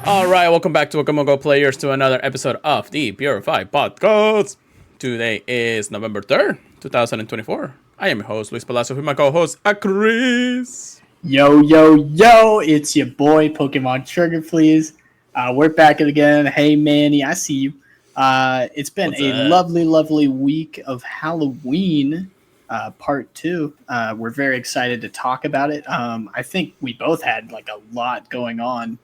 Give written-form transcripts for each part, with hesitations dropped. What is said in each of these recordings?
All right, welcome back to Pokémon Go players to another episode of the Purified Podcast. Today is November 3rd, 2024. I am your host, Luis Palacio, with my co-host, Chris. Yo, yo, yo, it's your boy, Pokemon Trigger, please. We're back again. Hey, Manny, I see you. It's been What's a up? lovely week of Halloween, part two. We're very excited to talk about it. I think we both had like a lot going on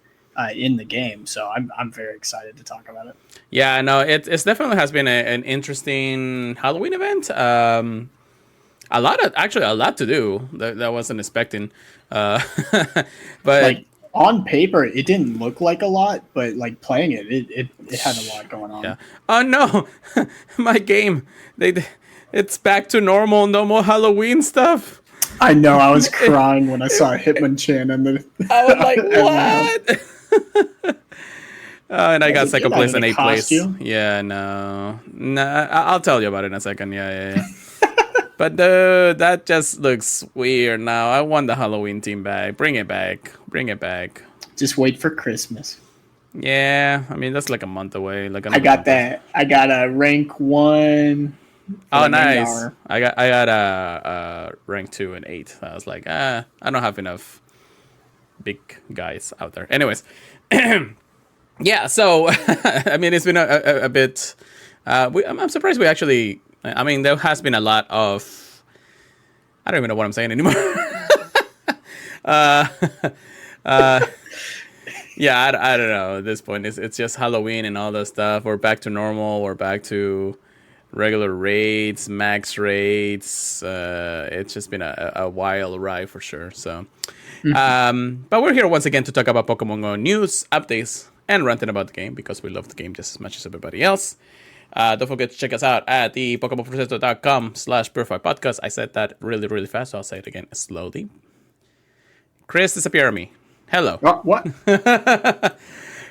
in the game, so I'm very excited to talk about it. Yeah, no, it's definitely has been an interesting Halloween event. A lot to do that I wasn't expecting. Uh, but Like on paper, it didn't look like a lot, but like playing it had a lot going on. yeah. Oh no, my game. It's back to normal. No more Halloween stuff. I know. I was crying when I saw Hitmonchan and the. I was like, what? And I got Does it second get place out and of eighth the place. costume? Yeah, no. I'll tell you about it in a second. Yeah. But that just looks weird now. I want the Halloween team back. Bring it back. Just wait for Christmas. Yeah, I mean, that's like a month away. Like I got that. I got a rank 1. Oh, for nice. Rengar. I got a rank 2 and 8. I was like, I don't have enough big guys out there. Anyways. Yeah, so I mean, it's been a bit. I'm surprised we actually. I mean, there has been a lot of. I don't even know what I'm saying anymore. uh, yeah, I don't know. At this point, it's just Halloween and all that stuff. We're back to normal. We're back to regular raids, max raids. It's just been a wild ride for sure. So, but we're here once again to talk about Pokemon Go news, updates, and ranting about the game because we love the game just as much as everybody else. Don't forget to check us out at the PokemonProfessor.com/Purified Podcast. I said that really fast, so I'll say it again slowly. Chris, disappear on me. Hello. Oh, what?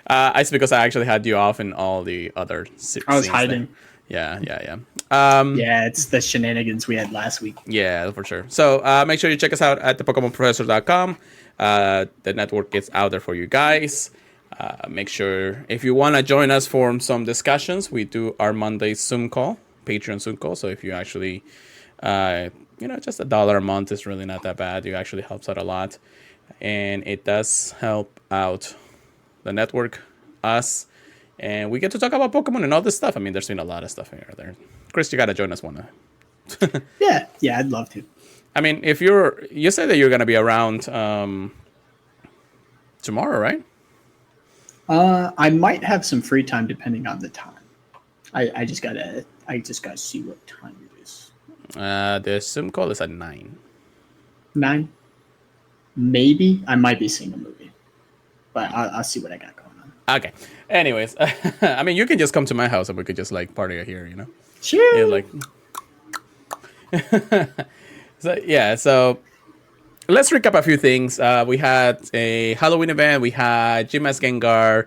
It's because I actually had you off in all the other I was hiding. Yeah. Yeah, it's the shenanigans we had last week. Yeah, for sure. So make sure you check us out at the PokemonProfessor.com. The network gets out there for you guys. Make sure if you want to join us for some discussions, we do our Monday Zoom call, Patreon Zoom call. So if you actually, just $1 a month is really not that bad. It actually helps out a lot. And it does help out the network, us, and we get to talk about Pokemon and all this stuff. I mean, there's been a lot of stuff here there. Chris, you got to join us one. Yeah, I'd love to. I mean, if you said that you're going to be around tomorrow, right? I might have some free time depending on the time. I just gotta see what time it is. The Zoom call is at 9. 9? Maybe. I might be seeing a movie. But I'll see what I got going on. Okay. Anyways, I mean, you can just come to my house and we could just like party here, you know? Sure. Yeah, like. So let's recap a few things. We had a Halloween event. We had Gymnast Gengar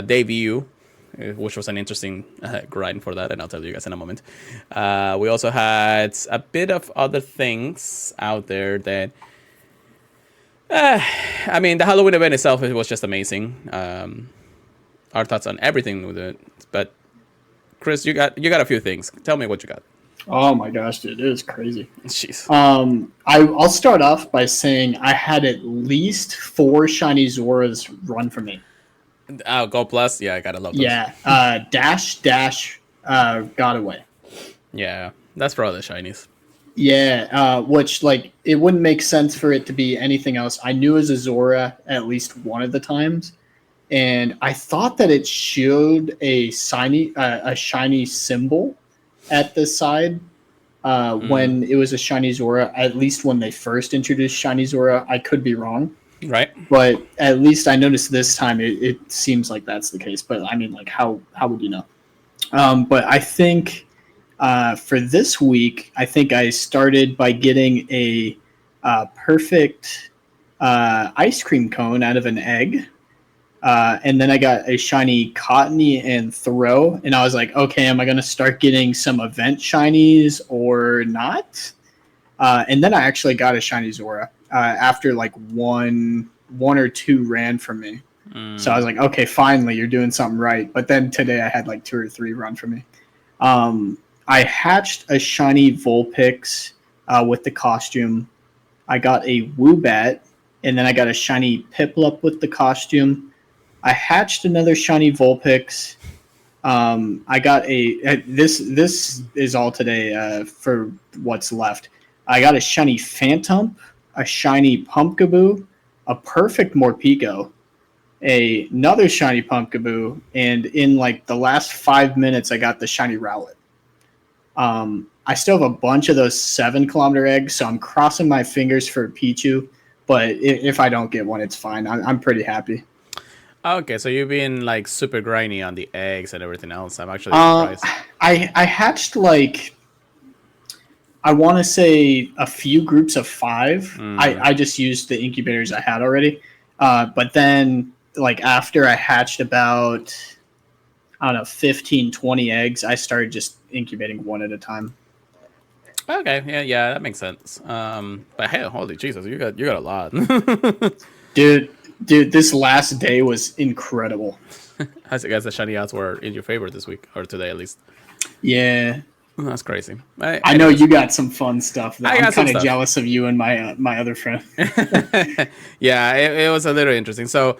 debut, which was an interesting grind for that, and I'll tell you guys in a moment. We also had a bit of other things out there that. I mean, the Halloween event itself, it was just amazing. Our thoughts on everything with it, but Chris, you got a few things. Tell me what you got. Oh my gosh, dude, it was crazy. Jeez. I'll start off by saying I had at least 4 shiny Zoras run for me. Oh, Gold Plus, yeah, I gotta love those. Yeah, Dash, got away. Yeah, that's for all the shinies. Yeah, which like it wouldn't make sense for it to be anything else. I knew it was a Zora at least one of the times, and I thought that it showed a shiny symbol at the side when it was a shiny Zora. At least when they first introduced shiny Zora, I could be wrong, Right? but at least I noticed this time it seems like that's the case. But I mean, like how would you know? But I think. For this week, I think I started by getting a perfect ice cream cone out of an egg. And then I got a shiny Cottony and Throw. And I was like, okay, am I going to start getting some event shinies or not? And then I actually got a shiny Zora after like one or two ran from me. So I was like, okay, finally, you're doing something right. But then today I had like 2 or 3 run for me. I hatched a shiny Vulpix with the costume. I got a Woobat, and then I got a shiny Piplup with the costume. I hatched another shiny Vulpix. I got this is all today for what's left. I got a shiny Phantump, a shiny Pumpkaboo, a perfect Morpeko, another shiny Pumpkaboo, and in like the last 5 minutes, I got the shiny Rowlet. I still have a bunch of those 7-kilometer eggs, so I'm crossing my fingers for Pichu. But if I don't get one, it's fine. I'm pretty happy. Okay, so you've been like super grindy on the eggs and everything else. I'm actually surprised. I hatched like, I want to say a few groups of 5. I just used the incubators I had already. But then like after I hatched about, I don't know, 15, 20 eggs, I started just incubating one at a time. Okay, yeah, that makes sense. But hey, holy Jesus, you got a lot. Dude, this last day was incredible. I guess the shiny outs were in your favor this week, or today at least. Yeah. That's crazy. I know you got some fun stuff. I'm kind of stuff. jealous of you and my other friend. Yeah, it was a little interesting. So,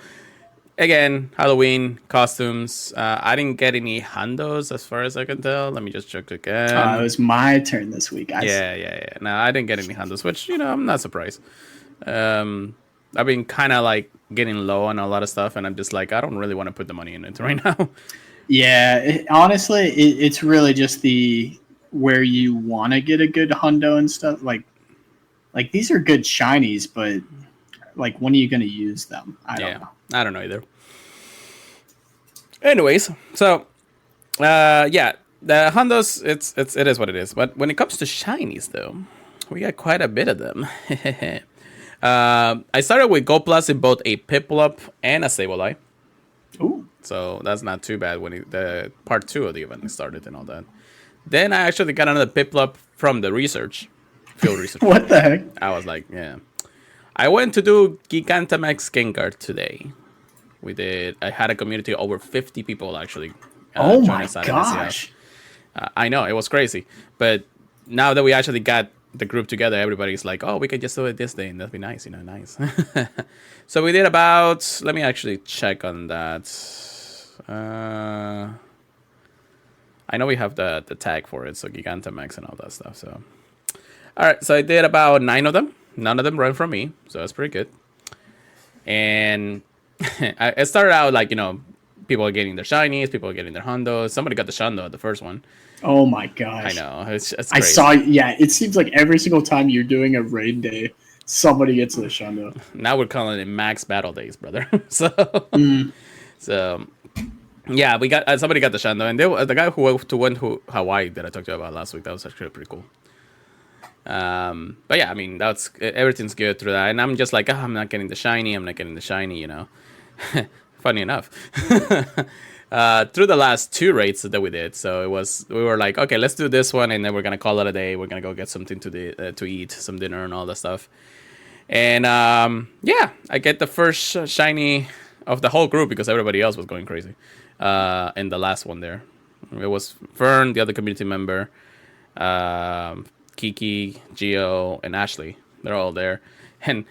again, Halloween costumes. I didn't get any hundos as far as I can tell. Let me just check again. It was my turn this week. Yeah. No, I didn't get any hundos, which, I'm not surprised. I've been kind of like getting low on a lot of stuff, and I'm just like, I don't really want to put the money in it right now. Yeah, honestly, it's really just where you want to get a good hundo and stuff. Like these are good shinies, but like, when are you going to use them? I don't know. I don't know either. Anyways, so the hundos, it is what it is. But when it comes to shinies, though, we got quite a bit of them. I started with Gold Plus in both a Piplup and a Sableye. Ooh. So that's not too bad when the part 2 of the event started and all that. Then I actually got another Piplup from the field research. What the heck? I was like, yeah. I went to do Gigantamax Gengar today. I had a community of over 50 people actually. Oh my gosh. I know, it was crazy. But now that we actually got the group together, everybody's like, oh, we can just do it this day and that'd be nice, nice. So we did about, let me actually check on that. I know we have the tag for it, so Gigantamax and all that stuff. So, all right, so I did about 9 of them. None of them ran from me, so that's pretty good. And it started out like, people are getting their shinies, people are getting their hundos. Somebody got the shundo at the first one. Oh my gosh! I know, it's crazy. I saw. Yeah, it seems like every single time you're doing a raid day, somebody gets the shundo. Now we're calling it max battle days, brother. So yeah, we got somebody got the shundo, and the guy who went to Hawaii that I talked to you about last week, that was actually pretty cool. But yeah, I mean, everything's good through that, and I'm just like, I'm not getting the shiny. Funny enough. Through the last 2 raids that we did, so we were like, okay, let's do this one, and then we're gonna call it a day. We're gonna go get something to eat, some dinner, and all that stuff. And yeah, I get the first shiny of the whole group because everybody else was going crazy. In the last one there, it was Fern, the other community member, Kiki, Gio, and Ashley. They're all there, and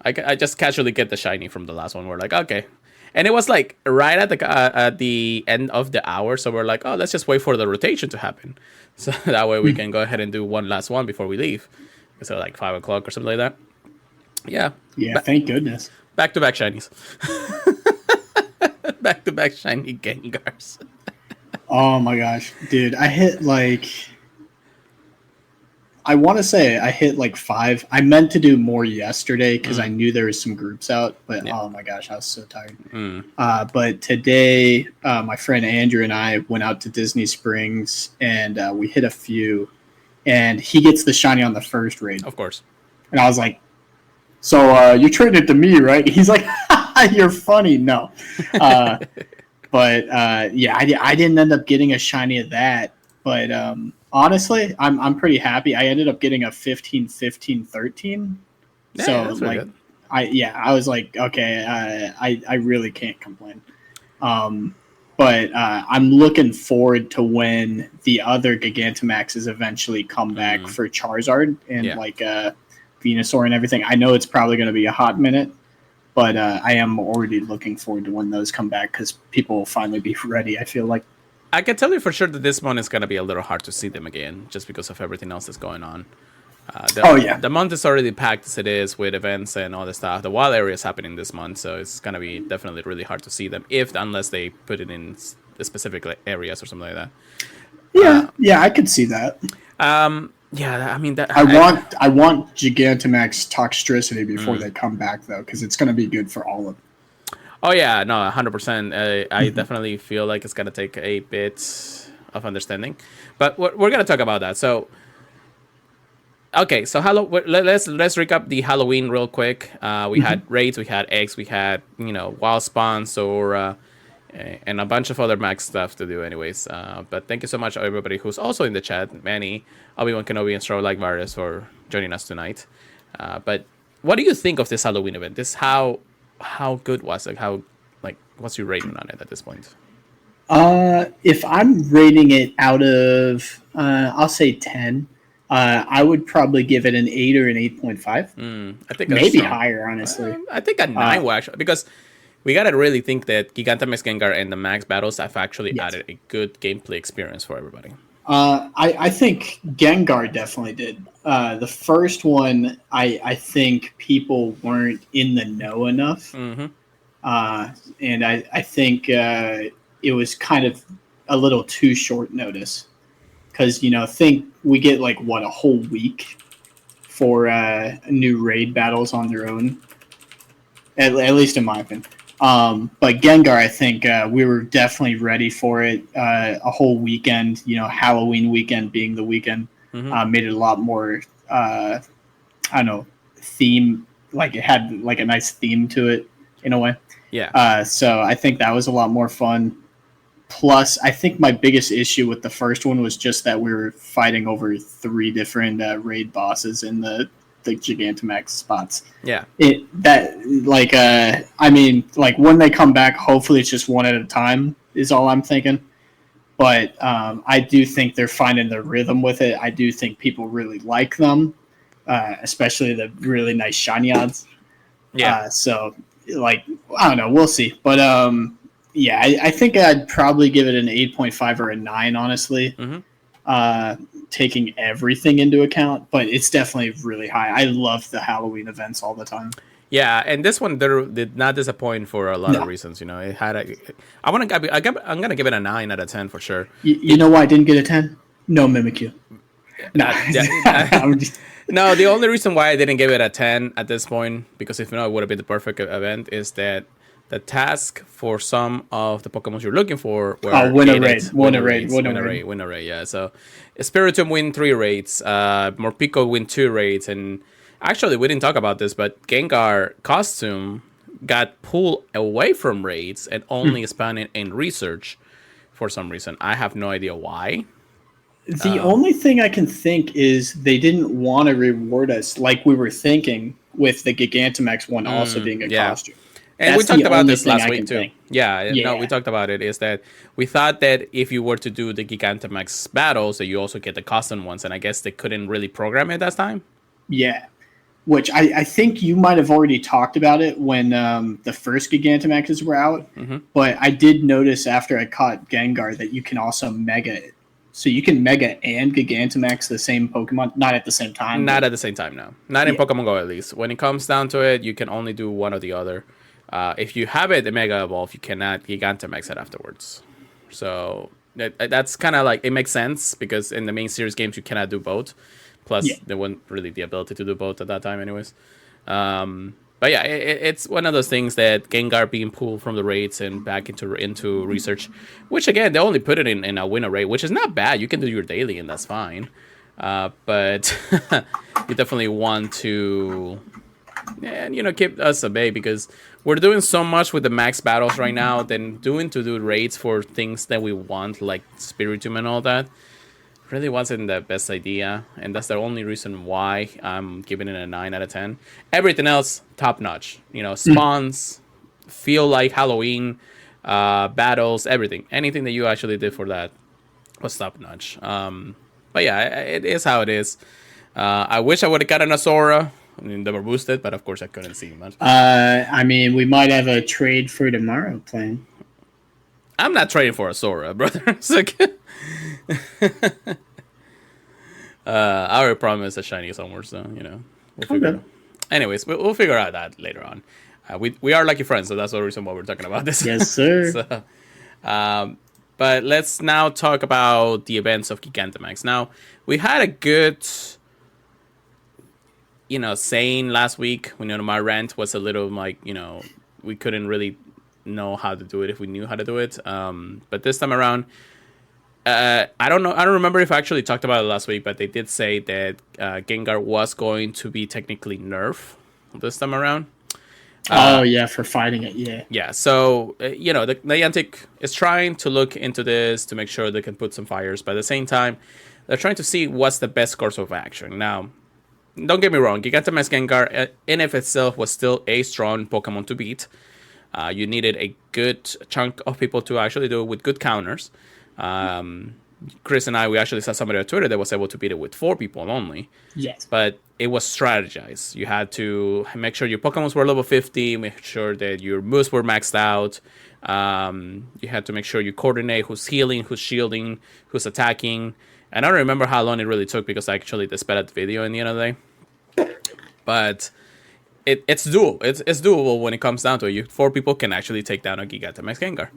I just casually get the shiny from the last one. We're like, okay. And it was like right at the end of the hour, so we're like, oh, let's just wait for the rotation to happen, so that way we can go ahead and do one last one before we leave. So like 5 o'clock or something like that. Yeah. Thank goodness. Back-to-back shinies. Back-to-back shiny Gengars. Oh my gosh, dude! I hit like, I want to say I hit like 5. I meant to do more yesterday because I knew there was some groups out, but oh my gosh, I was so tired. But today, my friend Andrew and I went out to Disney Springs, and we hit a few, and he gets the shiny on the first raid. Of course. And I was like, so you traded it to me, right? He's like, you're funny. No. But yeah, I didn't end up getting a shiny of that. But honestly, I'm pretty happy. I ended up getting a 15-15-13. Yeah, so that's like, good. I was like, okay, I really can't complain. But I'm looking forward to when the other Gigantamaxes eventually come back for Charizard and Yeah. like Venusaur and everything. I know it's probably going to be a hot minute, but I am already looking forward to when those come back because people will finally be ready. I feel like. I can tell you for sure that this month is going to be a little hard to see them again, just because of everything else that's going on. The month is already packed as it is with events and all the stuff. The wild area is happening this month, so it's going to be definitely really hard to see them, unless they put it in the specific areas or something like that. Yeah, I could see that. Yeah, I mean that. I want Gigantamax Toxtricity before they come back though, because it's going to be good for all of them. Oh yeah, no, 100%. I definitely feel like it's gonna take a bit of understanding, but we're gonna talk about that. So, okay, so let's recap the Halloween real quick. We had raids, we had eggs, we had wild spawns, or and a bunch of other max stuff to do, anyways. But thank you so much, everybody who's also in the chat. Manny, Obi-Wan Kenobi, and Stroll Like Virus for joining us tonight. But what do you think of this Halloween event? How good was it? What's your rating on it at this point? If I'm rating it out of, I'll say 10. I would probably give it an 8 or an 8.5. I think maybe higher, honestly. I think a 9 will actually, because we gotta really think that Gigantamax Gengar and the Max battles have actually added a good gameplay experience for everybody. I think Gengar definitely did. The first one, I think people weren't in the know enough. And I think it was kind of a little too short notice. Because, think we get a whole week for new raid battles on their own. At least in my opinion. But Gengar, I think we were definitely ready for it. A whole weekend, Halloween weekend being the weekend, made it a lot more, I don't know, theme. Like it had a nice theme to it in a way. Yeah. So I think that was a lot more fun. Plus, I think my biggest issue with the first one was just that we were fighting over 3 different raid bosses in the Gigantamax spots. Yeah. When they come back, hopefully it's just one at a time is all I'm thinking. But I do think they're finding their rhythm with it. I do think people really like them, especially the really nice shiny odds. Yeah. I don't know. We'll see. But I think I'd probably give it an 8.5 or a 9, honestly. Taking everything into account, but it's definitely really high. I love the Halloween events all the time. Yeah, and this one did not disappoint for a lot of reasons. It had I'm gonna give it a 9 out of 10 for sure. You know why I didn't get a 10? No Mimikyu. No, the only reason why I didn't give it a 10 at this point, because if it would have been the perfect event, is that the task for some of the Pokemon you're looking for were win a raid. Yeah, so Spiritomb win 3 raids, Morpeko win 2 raids, and actually we didn't talk about this, but Gengar costume got pulled away from raids and only spawned in research for some reason. I have no idea why. The only thing I can think is they didn't want to reward us like we were thinking with the Gigantamax one also being a costume. And we talked about this last week too. No, we talked about it. Is that we thought that if you were to do the Gigantamax battles, that you also get the custom ones, and I guess they couldn't really program it that time. Yeah, which I think you might have already talked about it when the first Gigantamaxes were out. But I did notice after I caught Gengar that you can also Mega it. So you can Mega and Gigantamax the same Pokemon, not at the same time. Not at the same time, no. Not in Pokemon Go, at least. When it comes down to it, you can only do one or the other. If you have it, the Mega Evolve, you cannot Gigantamax it afterwards. So that's kind of it makes sense, because in the main series games, you cannot do both. Plus, there wasn't really the ability to do both at that time anyways. But yeah, it's one of those things that Gengar being pulled from the raids and back into research, which again, they only put it in a winner raid, which is not bad. You can do your daily and that's fine. But you definitely want to keep us at bay, because we're doing so much with the max battles right now than do raids for things that we want, like Spiritomb and all that. really wasn't the best idea, and that's the only reason why I'm giving it a 9 out of 10. Everything else, top notch. Spawns feel like Halloween, battles, everything. Anything that you actually did for that was top notch. But yeah, it is how it is. I wish I would have gotten a Sora. I mean, they were boosted, but of course I couldn't see much. I mean, we might have a trade for tomorrow plan. I'm not trading for a Sora, brother. It's like, our problem is a shiny somewhere, so we'll figure it out. Anyways, we'll figure out that later on. We are lucky friends, so that's the reason why we're talking about this. Yes, sir. But let's now talk about the events of Gigantamax. Now, we had a good, saying last week. My rant was a little like, we couldn't really know how to do it if we knew how to do it. But this time around, I don't know. I don't remember if I actually talked about it last week, but they did say that Gengar was going to be technically nerfed this time around. For fighting it, yeah. Yeah, so, the Niantic is trying to look into this to make sure they can put some fires, but at the same time, they're trying to see what's the best course of action. Now, don't get me wrong, Gigantamax Gengar in of itself was still a strong Pokemon to beat. You needed a good chunk of people to actually do it with good counters. Chris and I, we actually saw somebody on Twitter that was able to beat it with 4 people only. Yes. But it was strategized. You had to make sure your Pokemons were level 50, make sure that your moves were maxed out. You had to make sure you coordinate who's healing, who's shielding, who's attacking. And I don't remember how long it really took because I actually just sped up the video in the end of the day. But it's doable. It's doable when it comes down to it. 4 people can actually take down a Gigantamax Gengar.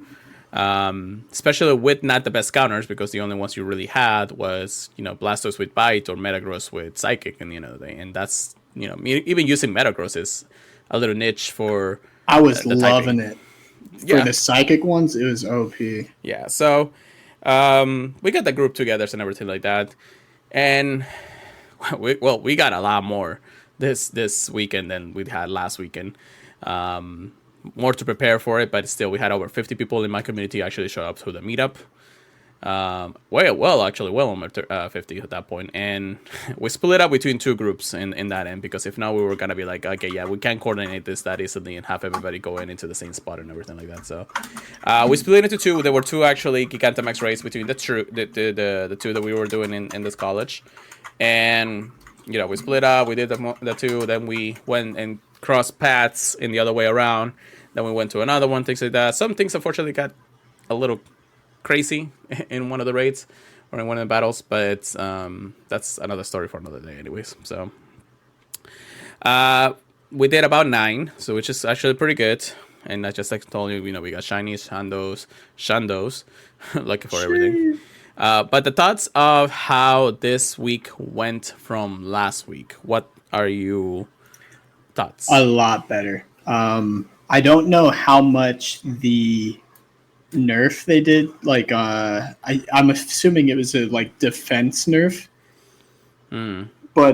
Especially with not the best counters, because the only ones you really had was, Blastoise with Bite or Metagross with Psychic in the end of the day. And that's, even using Metagross is a little niche for I was loving it. For the Psychic ones, it was OP. Yeah, so we got the group together and everything like that. And, we got a lot more this weekend than we had last weekend. More to prepare for it, but still, we had over 50 people in my community actually show up to the meetup. Well over 50 at that point, and we split up between 2 groups in that end, because if not, we were gonna be like, okay, yeah, we can't coordinate this that easily and have everybody going into the same spot and everything like that. So we split into 2. There were 2 actually Gigantamax raids between the 2 that we were doing in this college, and we split up. We did the 2, then we went and crossed paths in the other way around. Then we went to another one, things like that. Some things, unfortunately, got a little crazy in one of the raids or in one of the battles, but that's another story for another day anyways. So we did about 9, so which is actually pretty good. And I just like told you, we got shinies, shandos, lucky for everything. But the thoughts of how this week went from last week, what are your thoughts? A lot better. I don't know how much the nerf they did. Like, I'm assuming it was a defense nerf. But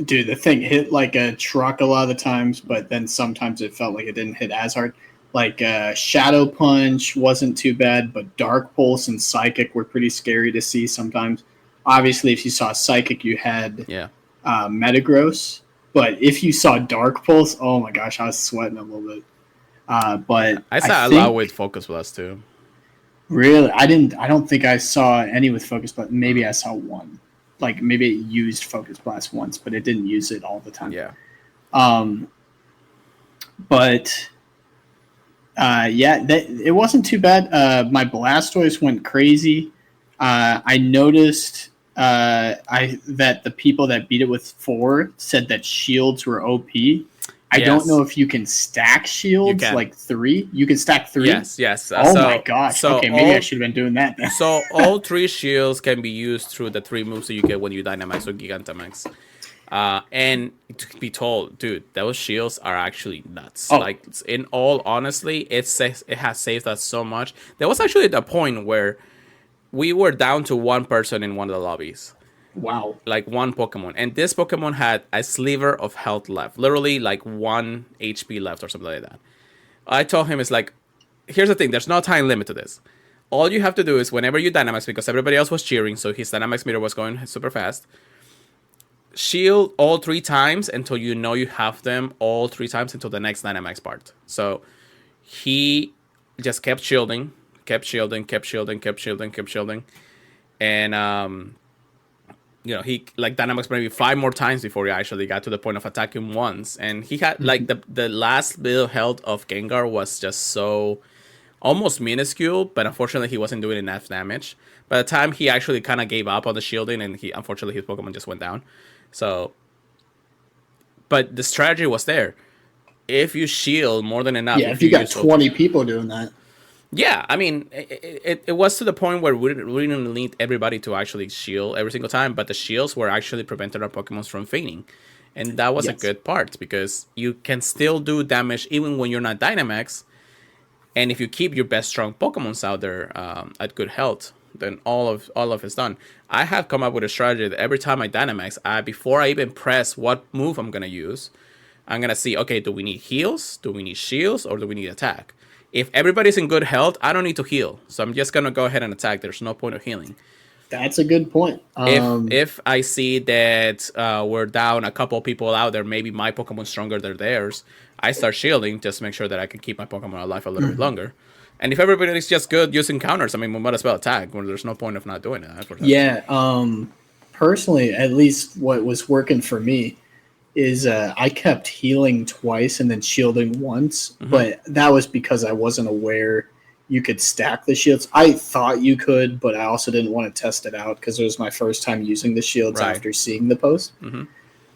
dude, the thing hit like a truck a lot of the times, but then sometimes it felt like it didn't hit as hard. Like Shadow Punch wasn't too bad, but Dark Pulse and Psychic were pretty scary to see sometimes. Obviously, if you saw Psychic, you had Metagross. But if you saw Dark Pulse, oh my gosh, I was sweating a little bit. But I saw a lot with Focus Blast too. Really, I don't think I saw any with Focus Blast. Maybe I saw one. Like maybe it used Focus Blast once, but it didn't use it all the time. Yeah. But it wasn't too bad. My Blastoise went crazy. I noticed that the people that beat it with 4 said that shields were OP. I don't know if you can stack shields like 3. You can stack 3. Yes. My gosh. So okay, maybe I should have been doing that then. So all 3 shields can be used through the 3 moves that you get when you Dynamax or Gigantamax. And to be told, dude, those shields are actually nuts. Like, in all honesty, it has saved us so much. There was actually a point where we were down to 1 person in one of the lobbies. Wow. Like 1 Pokemon. And this Pokemon had a sliver of health left. Literally like 1 HP left or something like that. I told him, it's like, here's the thing. There's no time limit to this. all you have to do is whenever you Dynamax, because everybody else was cheering, so his Dynamax meter was going super fast, shield all 3 times until you know you have them all 3 times until the next Dynamax part. So he just kept shielding, kept shielding, kept shielding, kept shielding, kept shielding. And, he like Dynamax maybe 5 more times before he actually got to the point of attacking once. And he had like the last bit of health of Gengar was just so almost minuscule, but unfortunately he wasn't doing enough damage. By the time he actually kind of gave up on the shielding, and unfortunately his Pokemon just went down. So, but the strategy was there. If you shield more than enough, if you got 20 people doing that. Yeah, I mean, it was to the point where we didn't need everybody to actually shield every single time, but the shields were actually preventing our Pokemon from fainting. And that was a good part, because you can still do damage even when you're not Dynamax. And if you keep your best strong Pokemons out there at good health, then all of it's done. I have come up with a strategy that every time I Dynamax, before I even press what move I'm going to use, I'm going to see, okay, do we need heals? Do we need shields? Or do we need attack? If everybody's in good health, I don't need to heal. So I'm just going to go ahead and attack. There's no point of healing. That's a good point. If I see that we're down a couple people out there, maybe my Pokemon stronger than theirs, I start shielding just to make sure that I can keep my Pokemon alive a little bit longer. And if everybody's just good using counters, I mean, we might as well attack. When there's no point of not doing it. Yeah. Personally, at least what was working for me is I kept healing twice and then shielding once, but that was because I wasn't aware you could stack the shields. I thought you could, but I also didn't want to test it out because it was my first time using the shields after seeing the post.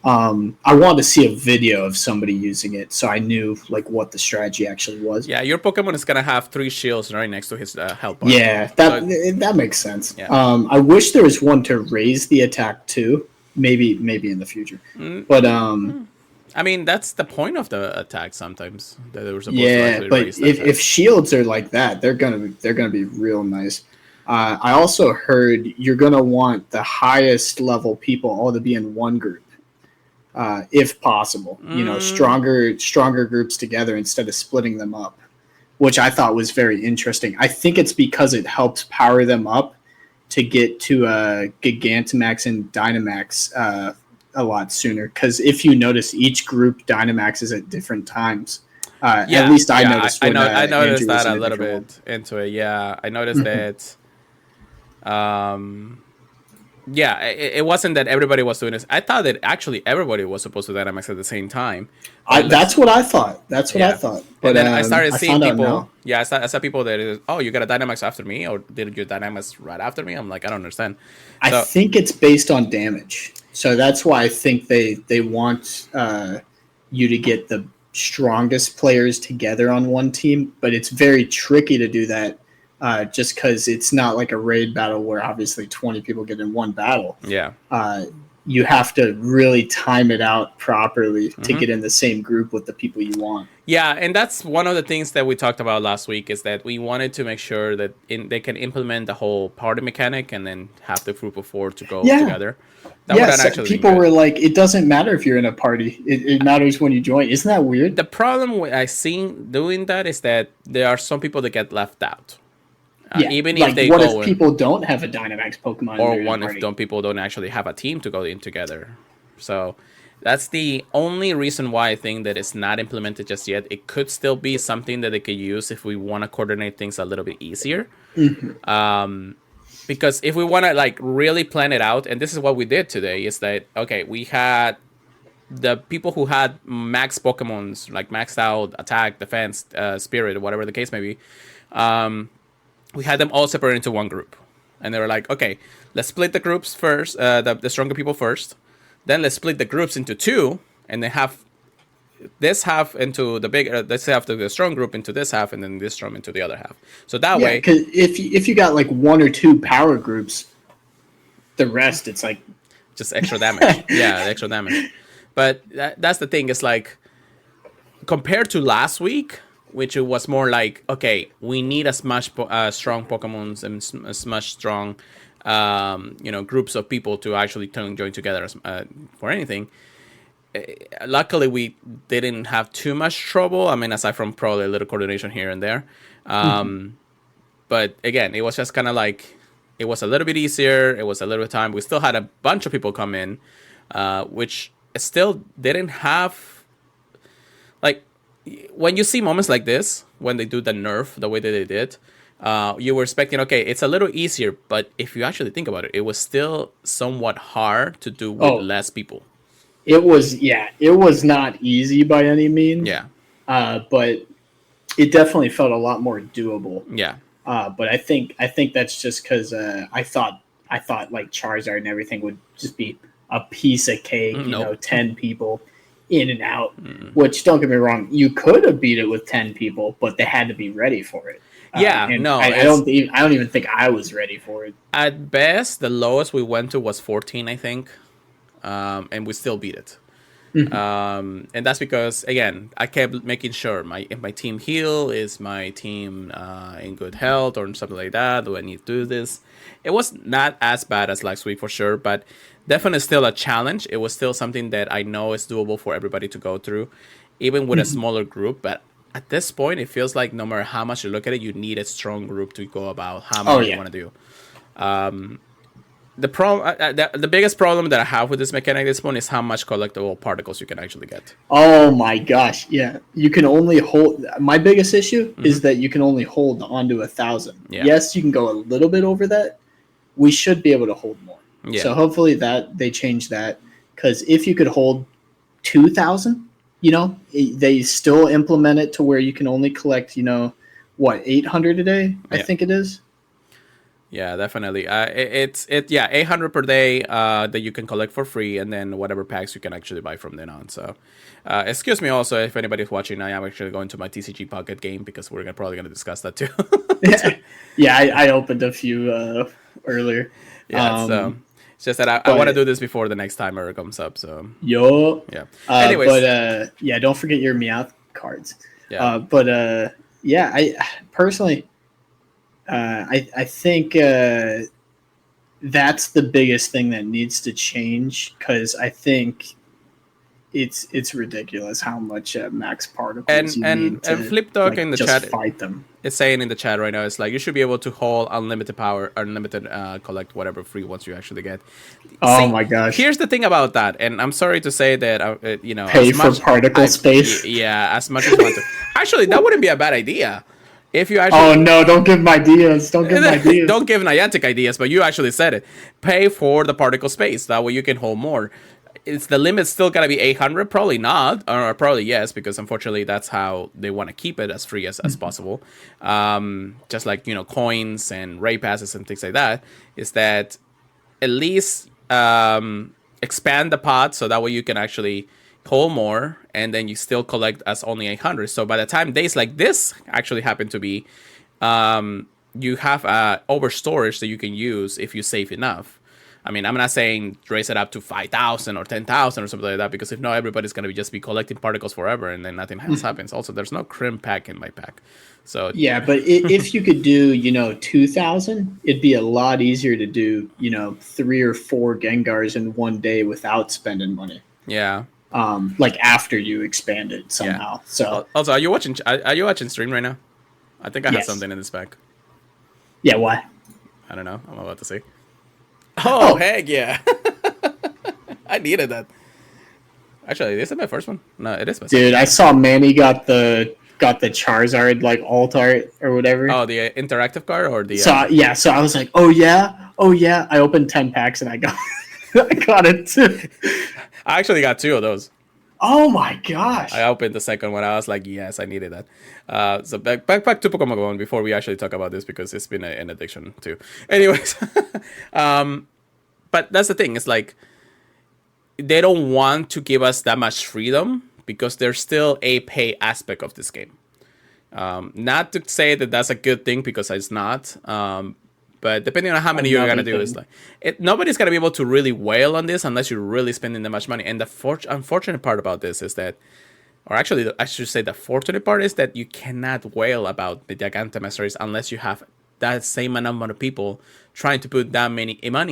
I wanted to see a video of somebody using it, so I knew like what the strategy actually was. Yeah, your Pokemon is gonna have 3 shields right next to his health bar. Yeah, that makes sense. Yeah. I wish there was one to raise the attack too. Maybe in the future, but I mean, that's the point of the attack. Sometimes that they were supposed to but if shields are like that, they're gonna be real nice. I also heard you're gonna want the highest level people all to be in one group, if possible. Stronger groups together instead of splitting them up, which I thought was very interesting. I think it's because it helps power them up to get to Gigantamax and Dynamax a lot sooner. Because if you notice, each group Dynamaxes at different times. At least I noticed. I noticed that a little bit into it. Yeah, I noticed that. It wasn't that everybody was doing this. I thought that actually everybody was supposed to Dynamax at the same time. That's what I thought. I thought. But then I started seeing people. Yeah, I saw people that you got a Dynamax after me, or did you Dynamax right after me? I'm like, I don't understand. I think it's based on damage, so that's why I think they want you to get the strongest players together on one team. But it's very tricky to do that. Just because it's not like a raid battle where obviously 20 people get in one battle. Yeah. You have to really time it out properly to get in the same group with the people you want. Yeah, and that's one of the things that we talked about last week, is that we wanted to make sure that they can implement the whole party mechanic and then have the group of 4 to go together. People were like, it doesn't matter if you're in a party. It matters when you join. Isn't that weird? The problem I seen doing that is that there are some people that get left out. Even if they if people don't have a Dynamax Pokemon, or if people don't actually have a team to go in together. So that's the only reason why I think that it's not implemented just yet. It could still be something that they could use if we want to coordinate things a little bit easier. Because if we want to like really plan it out, and this is what we did today, is that we had the people who had max Pokemons, like maxed out attack, defense, spirit, whatever the case may be. We had them all separated into one group. And they were like, okay, let's split the groups first, the stronger people first. Then let's split the groups into 2, and then have this half into the big, let's have the strong group into this half, and then this strong into the other half. So that way... because if you got like 1 or 2 power groups, the rest, it's like... just extra damage. Extra damage. But that's the thing, is like, compared to last week, which it was more like, okay, we need as much strong Pokemons and as much strong, groups of people to actually join together for anything. Luckily, we didn't have too much trouble. I mean, aside from probably a little coordination here and there. But again, it was just kind of like it was a little bit easier. It was a little bit of time. We still had a bunch of people come in, which still didn't have like when you see moments like this when they do the nerf the way that they did. You were expecting, okay, it's a little easier, but if you actually think about it, it was still somewhat hard to do with Oh, less people. it was not easy by any means, Yeah, but it definitely felt a lot more doable. yeah, But I think that's just because I thought like Charizard and everything would just be a piece of cake. nope. 10 people in and out. Which, don't get me wrong, you could have beat it with 10 people, but they had to be ready for it. Yeah, And no, I it's don't even think I was ready for it. at best the lowest we went to was 14, I think, and we still beat it. And that's because again I kept making sure if my team heal, is my team in good health or something like that. Do I need to do this? It was not as bad as last week for sure, but definitely still a challenge. It was still something that I know is doable for everybody to go through, even with a smaller group. But at this point, it feels like no matter how much you look at it, you need a strong group to go about how Oh many you yeah. want to do. The biggest problem that I have with this mechanic at this point is how much collectible particles you can actually get. Oh my gosh, yeah. You can only hold. My biggest issue is that you can only hold onto 1,000. Yeah. Yes, you can go a little bit over that. We should be able to hold more. Yeah. So hopefully that they change that, because if you could hold 2,000, they still implement it to where you can only collect, 800 a day. I Yeah. think it is. Yeah, definitely. It's 800 per day that you can collect for free, and then whatever packs you can actually buy from then on. So, excuse me also if anybody's watching. I am actually going to my TCG Pocket game because we're probably going to discuss that too. Yeah, I opened a few earlier. Yeah, so it's just that I want to do this before the next timer comes up. So Yo. yeah. Anyways, But yeah, don't forget your Meowth cards. yeah, But yeah, I personally, I think that's the biggest thing that needs to change, because I think it's ridiculous how much max particles you need to Flip Dog in the just chat fight them. is saying in the chat right now, it's like you should be able to hold unlimited power, unlimited collect whatever free ones you actually get. Oh See, my gosh! here's the thing about that, and I'm sorry to say that Pay as for much particle space. yeah, as much as you want to. Actually, that wouldn't be a bad idea if you actually. Oh no! Don't give my ideas. Don't give my ideas. Don't give Niantic ideas, but you actually said it. Pay for the particle space. That way you can hold more. Is the limit still gotta be 800? Probably not, or probably yes, because unfortunately that's how they want to keep it as free as possible. Just like coins and raid passes and things like that. Is that at least expand the pot so that way you can actually hold more, and then you still collect as only 800. So by the time days like this actually happen to be, you have over storage that you can use if you save enough. I mean, I'm not saying raise it up to 5,000 or 10,000 or something like that, because if not, everybody's going to just be collecting particles forever, and then nothing else happens. Also, there's no crim pack in my pack. So yeah, but if you could do 2,000, it'd be a lot easier to do 3 or 4 Gengars in one day without spending money. Yeah. Like after you expand it somehow. Yeah. So also, are you watching stream right now? I think I have Yes. something in this pack. yeah, why? I don't know. I'm about to see. Oh, heck yeah. I needed that. Actually, is it my first one? No, it is my second. Dude, I saw Manny got the Charizard like alt art or whatever. Oh, the interactive card or the... So I was like, oh yeah. I opened 10 packs and I got I got it too. I actually got 2 of those. Oh my gosh. I opened the second one. I was like, yes, I needed that. So back to Pokemon Go before we actually talk about this, because it's been an addiction too. Anyways, but that's the thing. It's like they don't want to give us that much freedom because there's still a pay aspect of this game. Not to say that that's a good thing, because it's not. But depending on how many you're gonna do, it's like nobody's gonna be able to really wail on this unless you're really spending that much money. And the unfortunate part about this is that, or actually, I should say the fortunate part is that you cannot wail about the Gigantamasteries unless you have that same number of people trying to put that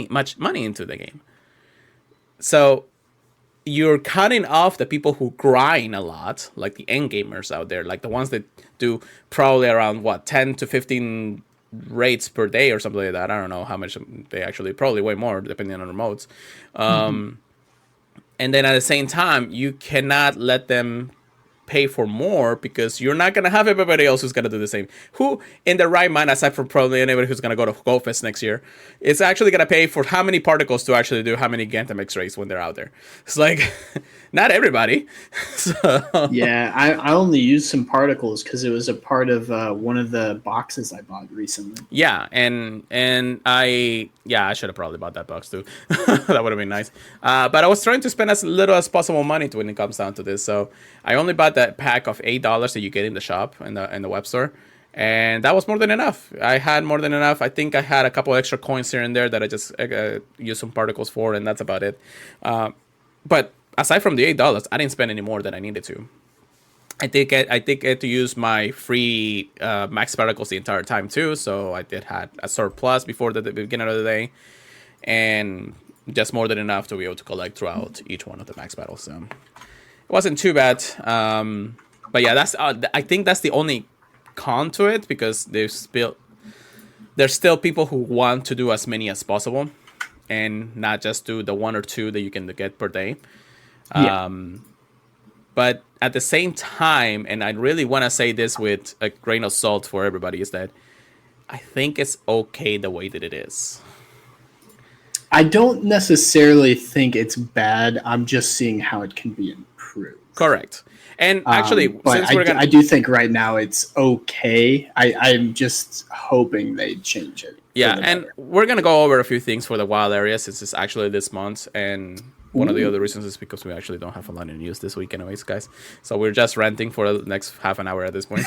much money into the game. So you're cutting off the people who grind a lot, like the end gamers out there, like the ones that do probably around 10 to 15 rates per day or something like that. I don't know how much they actually, probably way more depending on the modes. Mhm. And then at the same time, you cannot let them pay for more because you're not gonna have everybody else who's gonna do the same. Who in their right mind, aside from probably anybody who's gonna go to GoFest next year, is actually gonna pay for how many particles to actually do how many Gigantamax rays when they're out there? It's like not everybody. So Yeah, I only used some particles because it was a part of one of the boxes I bought recently. yeah, and I should have probably bought that box too. That would have been nice. But I was trying to spend as little as possible money when it comes down to this. So I only bought that pack of $8 that you get in the shop in the web store, and that was more than enough. I had more than enough. I think I had a couple extra coins here and there that I just used some particles for, and that's about it. But aside from the $8, I didn't spend any more than I needed to. I did get to use my free max particles the entire time too, so I did had a surplus before the beginning of the day, and just more than enough to be able to collect throughout each one of the max battles. So it wasn't too bad. But yeah, that's I think that's the only con to it because there's still people who want to do as many as possible, and not just do the one or two that you can get per day. Yeah. But at the same time, and I really want to say this with a grain of salt for everybody, is that I think it's okay the way that it is. I don't necessarily think it's bad. I'm just seeing how it can be improved. Correct. And actually, But since we're I gonna, do think right now it's okay. I'm just hoping they change it. yeah, and we're gonna go over a few things for the wild areas since it's actually this month, and one of the other reasons is because we actually don't have a lot of news this week, anyways, guys. So we're just ranting for the next half an hour at this point.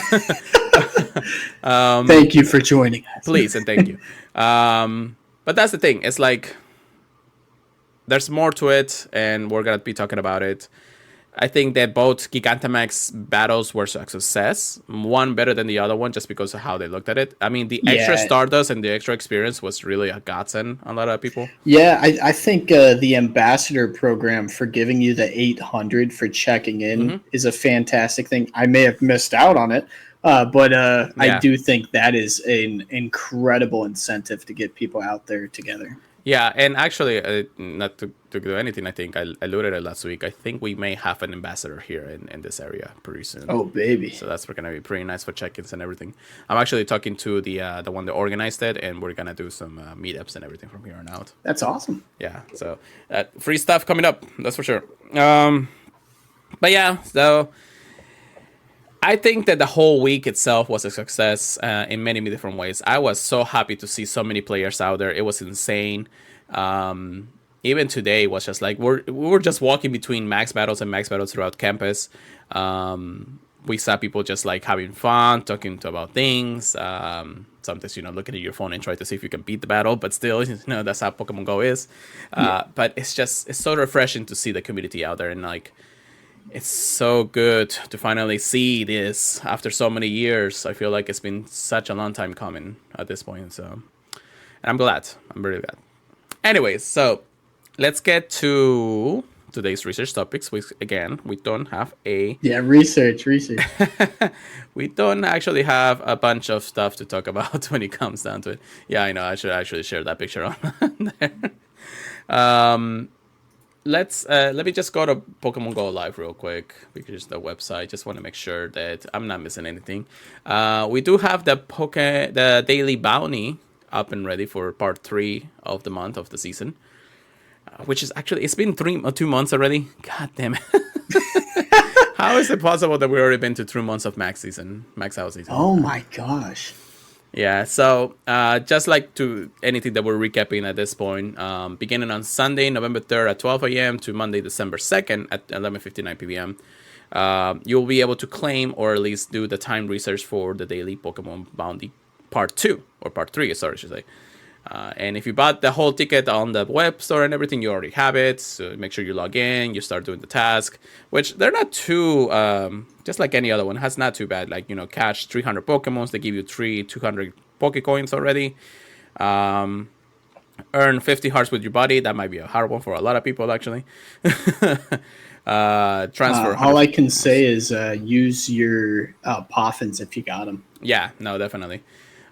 Thank you for joining us. Please and thank you. But that's the thing. It's like there's more to it, and we're gonna be talking about it. I think that both Gigantamax battles were a success. One better than the other one just because of how they looked at it. I mean, the extra Stardust and the extra experience was really a godsend on a lot of people. Yeah, I think the ambassador program for giving you the 800 for checking in is a fantastic thing. I may have missed out on it, but I do think that is an incredible incentive to get people out there together. Yeah, and actually, not to do anything, I think I alluded it last week. I think we may have an ambassador here in this area pretty soon. Oh, baby. So that's going to be pretty nice for check-ins and everything. I'm actually talking to the one that organized it, and we're going to do some meetups and everything from here on out. That's awesome. Yeah, so free stuff coming up, that's for sure. But yeah, so I think that the whole week itself was a success in many, many different ways. I was so happy to see so many players out there. It was insane. Even today was just like we were just walking between max battles and max battles throughout campus. We saw people just like having fun, talking about things. Sometimes, looking at your phone and try to see if you can beat the battle, but still, that's how Pokemon Go is. But it's so refreshing to see the community out there, and like, it's so good to finally see this after so many years. I feel like it's been such a long time coming at this point. So, and I'm glad. I'm really glad. Anyways, so let's get to today's research topics. We don't have research. We don't actually have a bunch of stuff to talk about when it comes down to it. Yeah, I know. I should actually share that picture on there. Let me just go to Pokemon Go Live real quick because the website. Just want to make sure that I'm not missing anything. We do have the daily bounty up and ready for part 3 of the month of the season, which is actually, it's been 2 months already. God damn it! How is it possible that we've already been to 3 months of max out season? Oh my gosh. Yeah, so just like to anything that we're recapping at this point, beginning on Sunday, November 3rd at 12 a.m. to Monday, December 2nd at 11:59 p.m., you'll be able to claim or at least do the time research for the daily Pokemon Bounty Part 2, or Part 3, sorry, I should say. And if you bought the whole ticket on the web store and everything, you already have it. So make sure you log in, you start doing the task, which they're not too, just like any other one, has not too bad. Like, catch 300 Pokemons, they give you 200 Pokecoins already. Earn 50 hearts with your body. That might be a hard one for a lot of people, actually. Transfer. All I can say is use your Poffins if you got them. Yeah, no, definitely.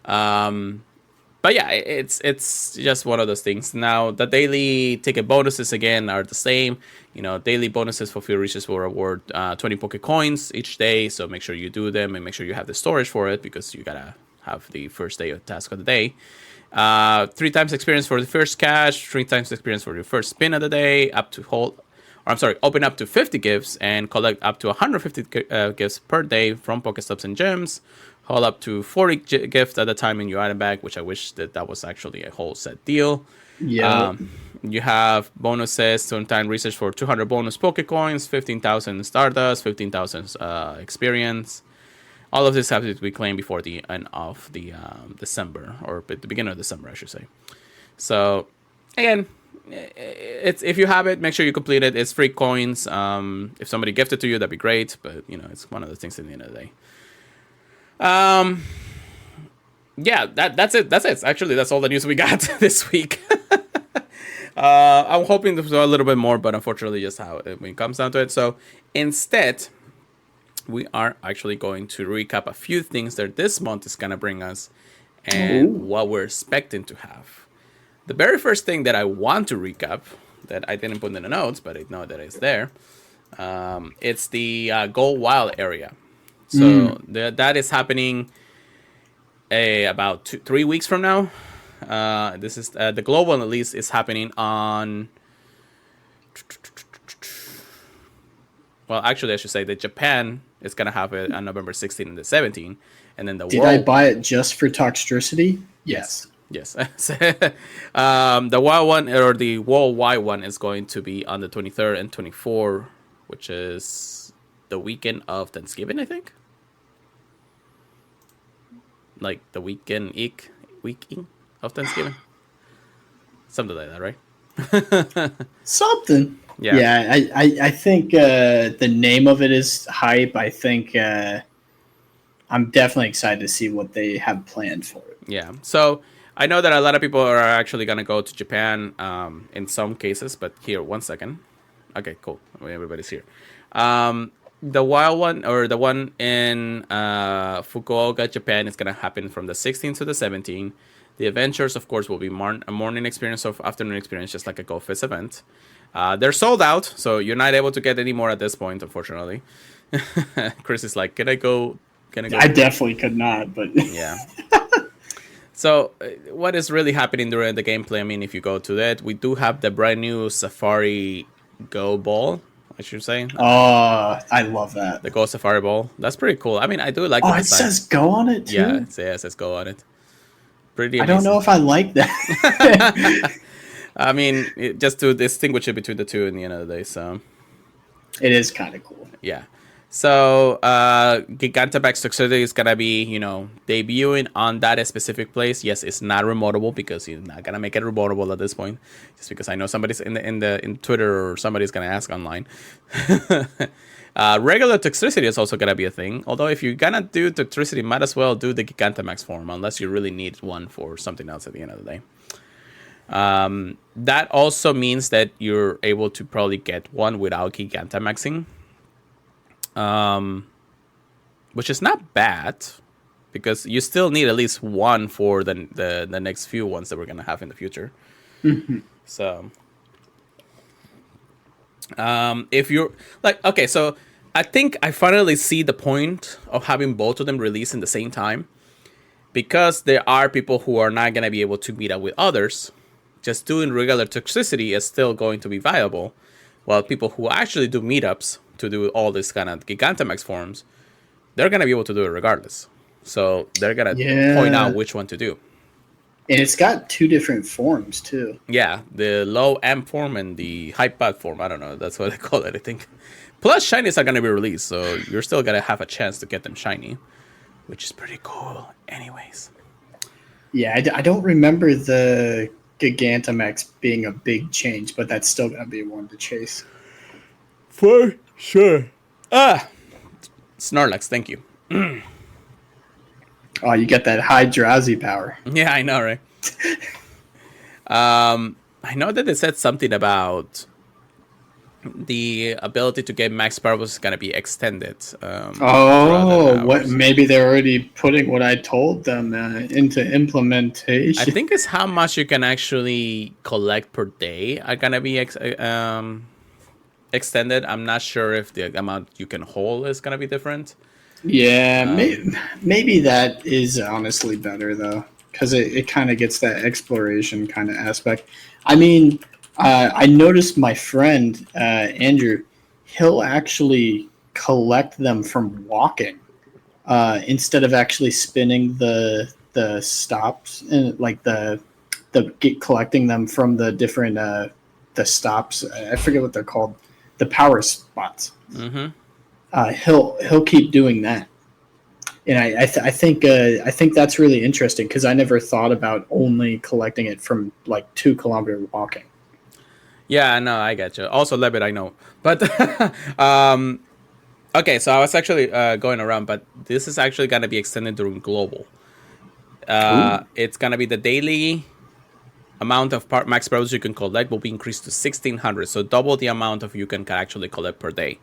But yeah, it's just one of those things. Now the daily ticket bonuses again are the same. Daily bonuses for field reaches will reward 20 Poke Coins each day. So make sure you do them and make sure you have the storage for it, because you gotta have the first day of task of the day. 3 times experience for the first cash, 3 times experience for your first spin of the day, open up to 50 gifts and collect up to 150 gifts per day from Pokestops and gyms. Hold up to 40 gifts at a time in your item bag, which I wish that was actually a whole set deal. Yeah. You have bonuses to time research for 200 bonus Pokecoins, 15,000 Stardust, 15,000 experience. All of this has to be claimed before the end of the December, or at the beginning of December, I should say. So, again, if you have it, make sure you complete it. It's free coins. If somebody gifted to you, that'd be great. But it's one of the things at the end of the day. Yeah, that's it. Actually, that's all the news we got this week. I'm hoping to do a little bit more, but unfortunately, just how it comes down to it. So instead, we are actually going to recap a few things that this month is gonna bring us, and what we're expecting to have. The very first thing that I want to recap, that I didn't put in the notes, but I know that it's there. It's the Go Wild area. So that is happening about 3 weeks from now. This is the global release is happening on. Well, actually, I should say that Japan is gonna have it on November 16 and the 17th, and then Did I buy it just for Toxtricity? Yes. The wild one, or the worldwide one, is going to be on the 23rd and 24th, which is the weekend of Thanksgiving, I think. Like the weekend of Thanksgiving, something like that, right? Something. Yeah. Yeah, I think the name of it is hype. I think I'm definitely excited to see what they have planned for it. Yeah. So I know that a lot of people are actually going to go to Japan in some cases, but here, one second. Okay, cool. Everybody's here. The wild one, or the one in Fukuoka, Japan, is going to happen from the 16th to the 17th. The adventures, of course, will be a morning experience or afternoon experience, just like a Go Fest event. They're sold out, so you're not able to get any more at this point, unfortunately. Chris is like, can I go? I definitely could not, but yeah. So what is really happening during the gameplay? I mean, if you go to that, we do have the brand new Safari Go Ball, I should say. Oh, I love that. The Go Safari Ball. That's pretty cool. I mean, I do like the design. It says Go on it, too? Yeah, it says Go on it. Pretty amazing. I don't know if I like that. I mean, just to distinguish it between the two in the end of the day, so. It is kind of cool. Yeah. So, Gigantamax Toxicity is going to be, debuting on that specific place. Yes, it's not remotable, because you're not going to make it remotable at this point. Just because I know somebody's in Twitter, or somebody's going to ask online. Regular Toxicity is also going to be a thing. Although, if you're going to do Toxicity, might as well do the Gigantamax form, unless you really need one for something else at the end of the day. That also means that you're able to probably get one without Gigantamaxing. Which is not bad, because you still need at least one for the next few ones that we're gonna have in the future. Mm-hmm. So, if you're like, okay, so I think I finally see the point of having both of them released in the same time, because there are people who are not gonna be able to meet up with others. Just doing regular Toxicity is still going to be viable, while people who actually do meetups to do all this kind of Gigantamax forms, they're going to be able to do it regardless. So they're going to point out which one to do. And it's got 2 different forms, too. Yeah, the low amp form and the high pad form. I don't know. That's what they call it, I think. Plus, shinies are going to be released, so you're still going to have a chance to get them shiny, which is pretty cool anyways. Yeah, I don't remember the Gigantamax being a big change, but that's still going to be one to chase. For sure. Snorlax, thank you. Oh, you get that high drowsy power. Yeah, I know, right? I know that they said something about the ability to get max purpose is gonna be extended throughout the Oh, what? hours. Maybe they're already putting what I told them into I implementation. think it's how much you can actually collect per day are gonna be extended. I'm not sure if the amount you can hold is gonna be different. Yeah, Um, maybe that is honestly better though, because it kind of gets that exploration kind of aspect. I mean, I noticed my friend Andrew, he'll actually collect them from walking instead of actually spinning the stops and like the get collecting them from the different the stops. I forget what they're called, the power spots. mm-hmm. He'll keep doing that, and I think that's really interesting because I never thought about only collecting it from like 2 kilometer walking. Yeah, no, I get you. Also, Levitt, I know, but um, okay. So I was actually going around, but this is actually gonna be extended during global. Ooh, It's gonna be the daily amount of max purpose you can collect will be increased to 1,600, so double the amount of you can actually collect per day.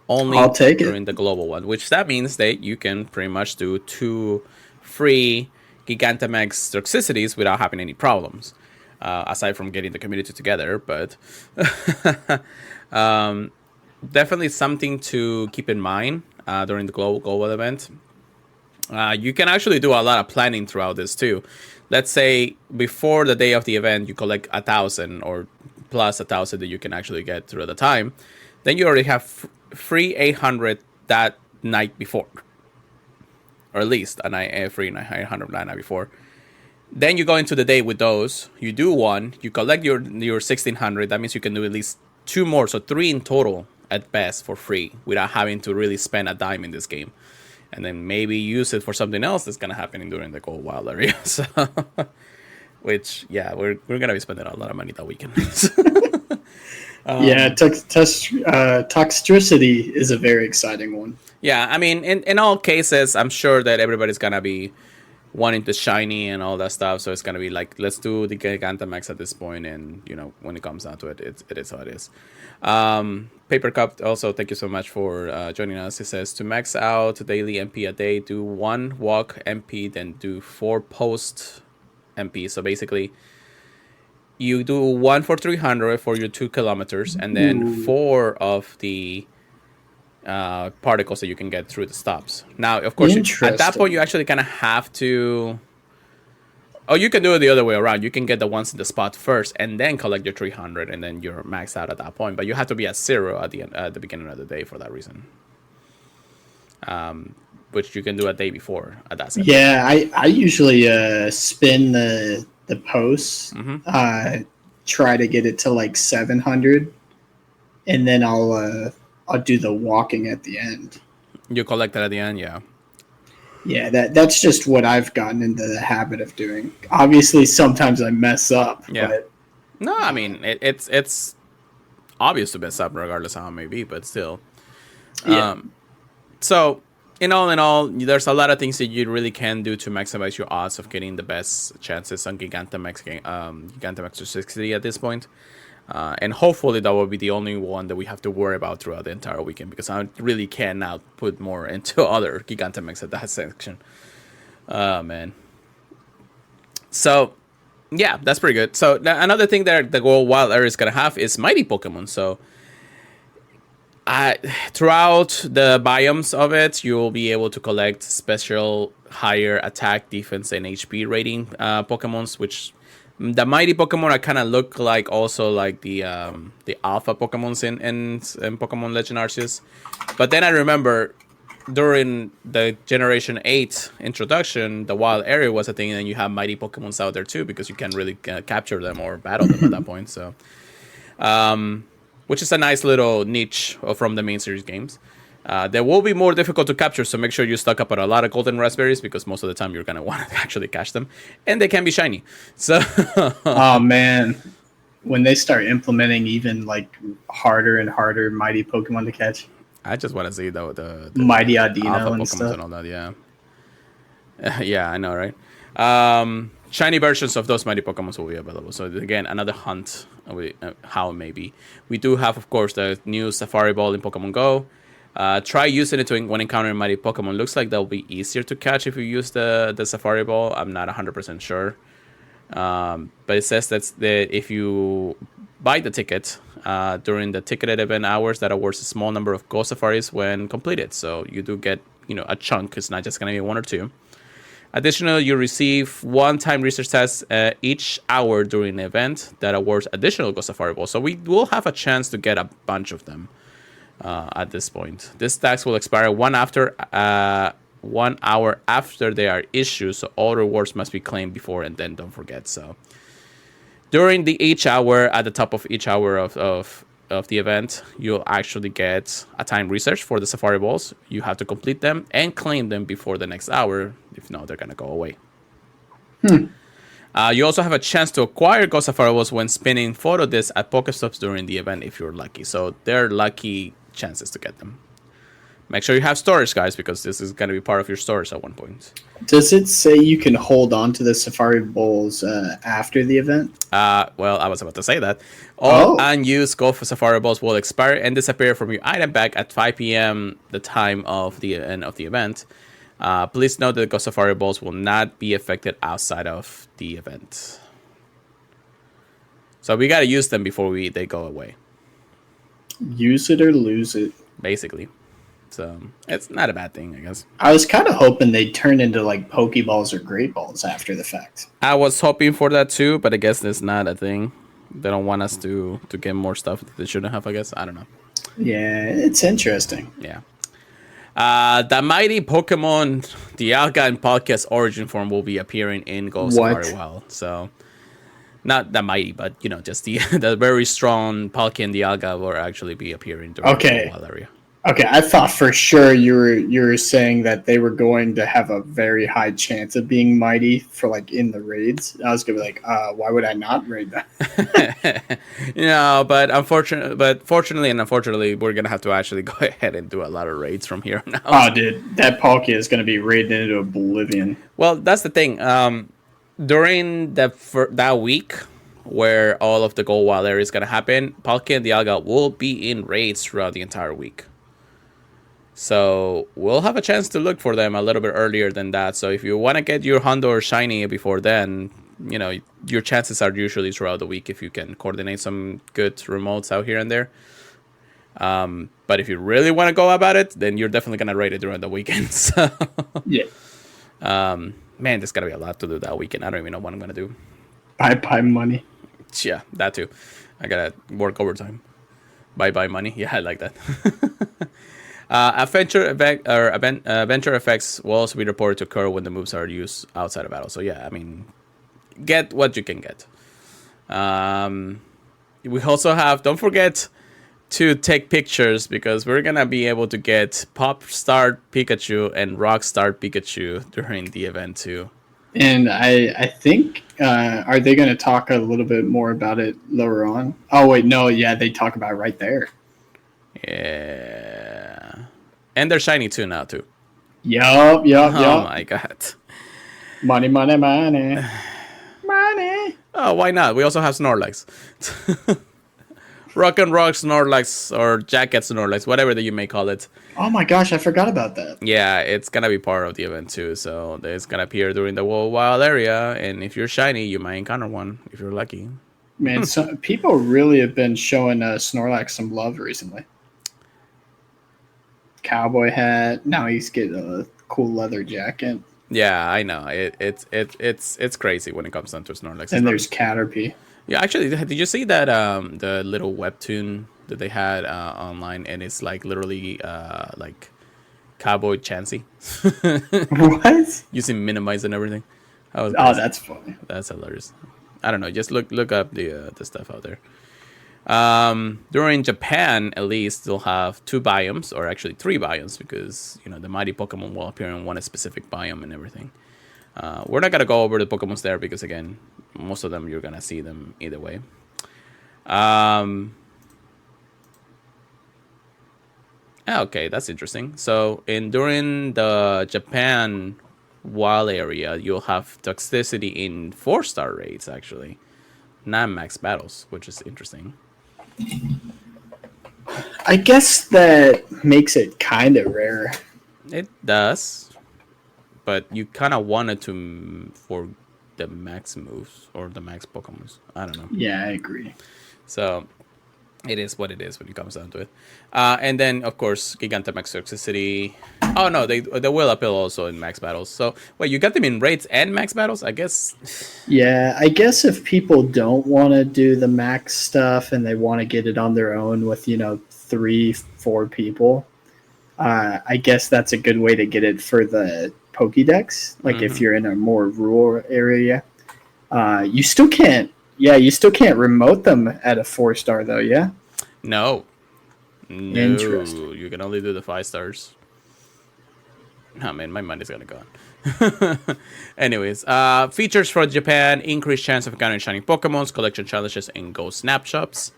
I'll Only take it. during the global one, which that means that you can pretty much do 2 free Gigantamax toxicities without having any problems, aside from getting the community together. But definitely something to keep in mind during the global event. You can actually do a lot of planning throughout this too. Let's say before the day of the event, you collect 1,000 or plus 1,000 that you can actually get throughout the time. Then you already have free 800 that night before, or at least a night free 800 that night before. Then you go into the day with those. You do one. You collect your 1,600. That means you can do at least two more, so three in total at best for free without having to really spend a dime in this game, and then maybe use it for something else that's gonna happen during the cold wild area. So, which yeah, we're gonna be spending a lot of money that weekend. Yeah, toxicity is a very exciting one. Yeah, I mean, in all cases, I'm sure that everybody's gonna be wanting the shiny and all that stuff. So it's gonna be like, let's do the Gigantamax at this point, and when it comes down to it, it is how it is. Paper Cup also, thank you so much for joining us. It says to max out daily MP a day, do 1 walk MP, then do 4 post MP. So basically, you do one for 300 for your 2 kilometers, and then Ooh, four of the particles that you can get through the stops. Now, of course, at that point, you interesting. actually kind of have to. Oh, you can do it the other way around. You can get the ones in the spot first, and then collect your 300, and then you're maxed out at that point. But you have to be at 0 at the beginning of the day for that reason. Which you can do a day before at that setting. Yeah, I usually spin the posts, Mm-hmm. try to get it to like 700, and then I'll do the walking at the end. You collect it at the end, yeah. Yeah, that's just what I've gotten into the habit of doing. Obviously, sometimes I mess up, Yeah. but No, I mean it's obvious to mess up regardless of how it may be, but still. yeah, So in all, there's a lot of things that you really can do to maximize your odds of getting the best chances on Gigantamax 360 at this point. And hopefully that will be the only one that we have to worry about throughout the entire weekend, because I really cannot put more into other Gigantamax at that section. Oh man. So yeah, that's pretty good. So another thing that the World Wild Area is gonna have is mighty Pokemon. So throughout the biomes of it, you will be able to collect special higher attack, defense, and HP rating Pokemons, which the mighty Pokemon are kind of look like also like the alpha Pokemons in Pokemon Legend Arceus. But then I remember during the Generation 8 introduction, the wild area was a thing, and you have mighty Pokemons out there too, because you can really capture them or battle them at that point. So which is a nice little niche from the main series games. They will be more difficult to capture, so make sure you stock up on a lot of golden raspberries, because most of the time you're gonna want to actually catch them, and they can be shiny. So, oh man, when they start implementing even like harder and harder mighty Pokemon to catch, I just want to see the mighty alpha Adino and Pokemon stuff. and all that. Yeah, yeah, I know, right? shiny versions of those mighty Pokemon will be available. So again, another hunt. How it may be. We do have, of course, the new Safari Ball in Pokemon Go. Try using it when encountering mighty Pokemon. Looks like they'll be easier to catch if you use the Safari Ball. I'm not 100% sure. But it says that if you buy the ticket during the ticketed event hours, that awards a small number of Go Safaris when completed. So you do get, a chunk. It's not just going to be one or two. Additionally, you receive one-time research tests each hour during the event that awards additional Go Safari Balls. So we will have a chance to get a bunch of them at this point. This tax will expire 1 hour after they are issued, so all rewards must be claimed before and then, don't forget. So during each hour, at the top of each hour of the event, you'll actually get a time research for the Safari Balls. You have to complete them and claim them before the next hour. If not, they're going to go away. You also have a chance to acquire Go Safari Balls when spinning photo discs at Pokestops during the event if you're lucky. So they're lucky chances to get them. Make sure you have storage, guys, because this is going to be part of your storage at one point. Does it say you can hold on to the Safari Bowls after the event? Well, I was about to say that. All unused Go Safari Balls will expire and disappear from your item bag at 5 p.m. the time of the end of the event. Please note that the Go Safari Balls will not be affected outside of the event. So we got to use them before they go away. Use it or lose it. Basically. So it's not a bad thing, I guess. I was kind of hoping they'd turn into like Pokeballs or Great Balls after the fact. I was hoping for that too, but I guess that's not a thing. They don't want us to get more stuff that they shouldn't have, I guess. I don't know. Yeah, it's interesting. Yeah. The mighty Pokemon Dialga and Palkia's origin form will be appearing in Go Safari Wild. So not the mighty, but just the very strong Palkia and Dialga will actually be appearing during the Wild area. Okay, I thought for sure you were saying that they were going to have a very high chance of being mighty for like in the raids. I was gonna be like, why would I not raid that? Fortunately and unfortunately, we're gonna have to actually go ahead and do a lot of raids from here now. Oh, dude, that Palkia is gonna be raided into oblivion. Well, that's the thing. During that week where all of the Gold Wild area is gonna happen, Palkia and Dialga will be in raids throughout the entire week. So we'll have a chance to look for them a little bit earlier than that. So if you want to get your Hondo or Shiny before then, your chances are usually throughout the week if you can coordinate some good remotes out here and there. But if you really want to go about it, then you're definitely going to raid it during the weekend. So, yeah. Man, there's going to be a lot to do that weekend. I don't even know what I'm going to do. Buy money. Yeah, that too. I got to work overtime. Buy money. Yeah, I like that. Adventure effects will also be reported to occur when the moves are used outside of battle. So yeah, I mean, get what you can get. We also have, don't forget to take pictures because we're gonna be able to get Pop Star Pikachu and Rock Star Pikachu during the event too. And I think are they going to talk a little bit more about it lower on? Oh wait, no, yeah, they talk about it right there. Yeah. And they're shiny too now, too. Yup. Oh, my God. Money. Money. Oh, why not? We also have Snorlax. Rock and Rock Snorlax or Jacket Snorlax, whatever that you may call it. Oh, my gosh, I forgot about that. Yeah, it's going to be part of the event, too. So it's going to appear during the wild area. And if you're shiny, you might encounter one if you're lucky. Man, people really have been showing Snorlax some love recently. Cowboy hat. Now he's getting a cool leather jacket. Yeah, I know. It's crazy when it comes down to Snorlax. And there's Caterpie. Yeah, actually, did you see that the little webtoon that they had online, and it's like literally like Cowboy Chansey. What? Using minimize and everything. That's funny. That's hilarious. I don't know. Just look up the stuff out there. During Japan, at least, they'll have 2 biomes, or actually 3 biomes, because the mighty Pokemon will appear in one specific biome and everything. We're not gonna go over the Pokemons there because again, most of them you're gonna see them either way. Okay, that's interesting. So during the Japan wild area, you'll have toxicity in 4-star raids, actually. Not max battles, which is interesting. I guess that makes it kind of rare. It does, but you kind of want it to for the max moves or the max Pokemon. I don't know. Yeah, I agree. So it is what it is when it comes down to it. And then, of course, Gigantamax Toxicity. Oh, no, they will appeal also in max battles. So, wait, you got them in raids and max battles? I guess. Yeah, I guess if people don't want to do the max stuff and they want to get it on their own with, 3-4 people, I guess that's a good way to get it for the Pokédex. Like if you're in a more rural area, you still can't. Yeah, you still can't remote them at a 4-star though. Yeah. No. Interesting. You can only do the 5 stars. Oh man, my money's gonna go. Anyways, features for Japan: increased chance of encountering shiny Pokemons, collection challenges, and Go snapshots.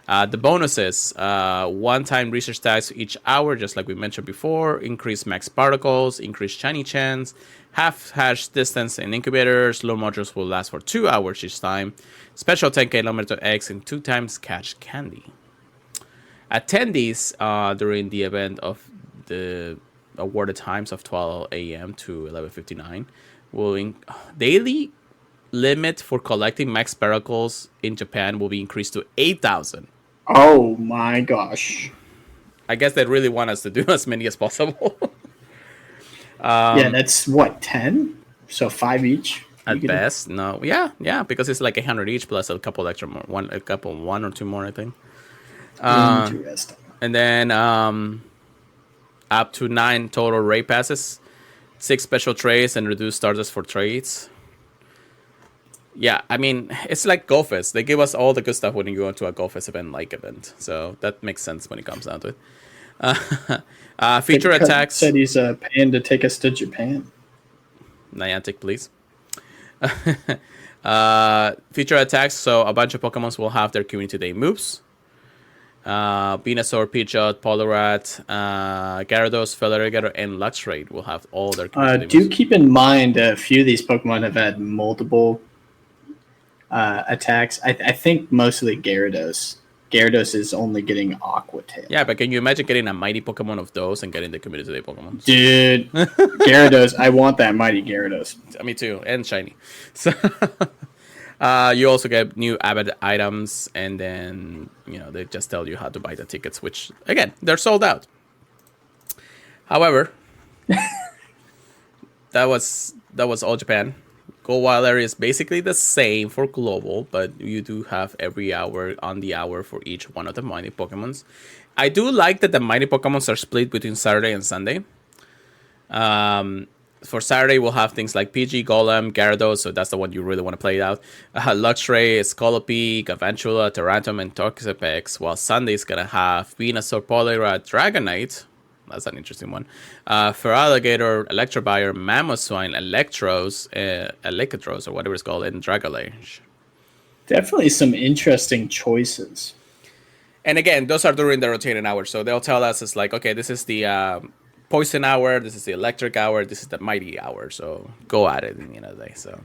The bonuses: one-time research tags each hour, just like we mentioned before. Increased max particles, increased shiny chance, half hash distance in incubators. Low modules will last for 2 hours each time. Special 10 km eggs and 2 times catch candy. Attendees during the event of the awarded times of 12 a.m. to 11:59 will daily limit for collecting max particles in Japan will be increased to 8,000. Oh my gosh. I guess they really want us to do as many as possible. Yeah, that's what, 10? So 5 each? At best, no. Yeah, because it's like 100 each plus a couple extra more. One or two more, I think. Interesting. And then up to 9 total raid passes, 6 special trades, and reduced starters for trades. Yeah, I mean, it's like GoFest. They give us all the good stuff when you go into a GoFest event. So that makes sense when it comes down to it. Feature attacks. Said he's paying to take us to Japan. Niantic, please. Feature attacks. So a bunch of Pokemons will have their Community Day moves. Venusaur, Pidgeot, Poliwrath, Gyarados, Feraligatr, and Luxray will have all their Community Do moves. keep in mind a few of these Pokemon have had multiple attacks. I think mostly Gyarados. Gyarados is only getting Aqua Tail. Yeah, but can you imagine getting a mighty Pokemon of those and getting the Community Day Pokemon? Dude, Gyarados, I want that mighty Gyarados. Me too, and shiny. So you also get new Abbott items, and then they just tell you how to buy the tickets, which again they're sold out. However, that was all Japan. Go Wild area is basically the same for global, but you do have every hour on the hour for each one of the mighty Pokemons. I do like that the mighty Pokemons are split between Saturday and Sunday. For Saturday, we'll have things like PG, Golem, Gyarados, so that's the one you really want to play out. Luxray, Scolopy, Galvantula, Tarantum, and Toxapex, while Sunday is going to have Venusaur, Poliwrath, Dragonite. That's an interesting one. Feraligatr, Electrobire, Mamoswine, Electros, or whatever it's called, and Dragalage. Definitely some interesting choices. And again, those are during the rotating hours, so they'll tell us it's like, okay, this is the poison hour, this is the electric hour, this is the mighty hour. So go at it in the end of the day. So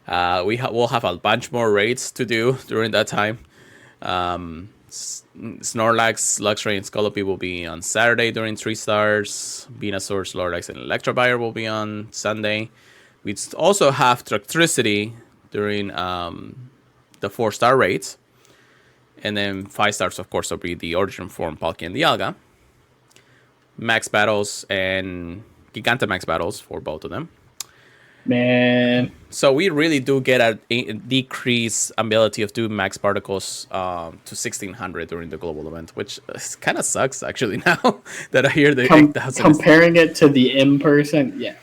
we'll have a bunch more raids to do during that time. Snorlax, Luxray, and Scolopy will be on Saturday during 3 stars. Venusaur, Snorlax, and Electrobire will be on Sunday. We also have Toxtricity during the 4-star raids. And then 5 stars, of course, will be the Origin Form, Palkia, and Dialga. Max battles and Gigantamax battles for both of them. Man. So we really do get a decreased ability of doing max particles to 1,600 during the global event, which kind of sucks actually now that I hear the 8,000. Comparing it to the in-person, yeah.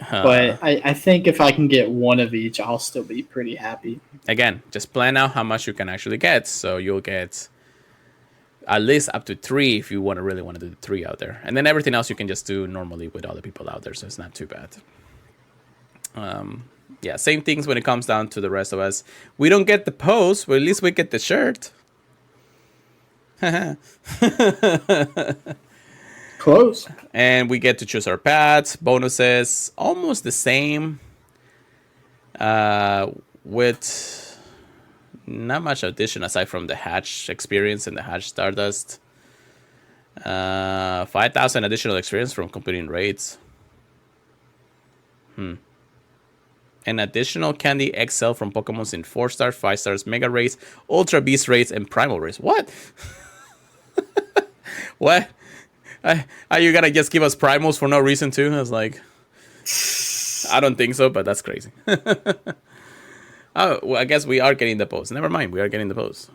But I think if I can get one of each, I'll still be pretty happy. Again, just plan out how much you can actually get. So you'll get at least up to 3 if you really want to do the 3 out there. And then everything else you can just do normally with other people out there, so it's not too bad. Yeah, same things when it comes down to the rest of us. We don't get the pose, but at least we get the shirt. Close. And we get to choose our pets. Bonuses almost the same. With not much addition aside from the hatch experience and the hatch Stardust. 5,000 additional experience from completing raids. An additional Candy XL from Pokémon in 4 stars, 5 stars, Mega Raids, Ultra Beast Raids, and Primal Raids. What? What? Are you gonna just give us primals for no reason too? I was like, I don't think so, but that's crazy. Oh, well, I guess we are getting the post. Never mind, we are getting the post.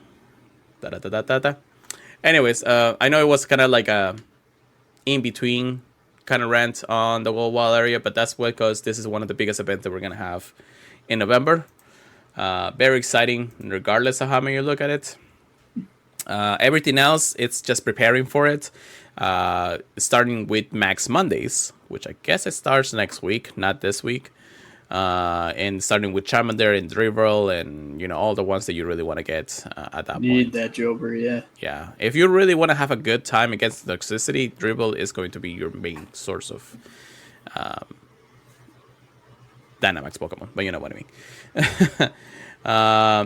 Anyways, I know it was kind of like a in-between kind of rant on the World Wall area, but that's because this is one of the biggest events that we're going to have in November. Very exciting, regardless of how many you look at it. Everything else, it's just preparing for it. Starting with Max Mondays, which I guess it starts next week, not this week. And starting with Charmander and Dribble and, you know, all the ones that you really want to get at that Need point. that Jober, yeah. Yeah. If you really want to have a good time against toxicity, Dribble is going to be your main source of Dynamax Pokemon. But you know what I mean.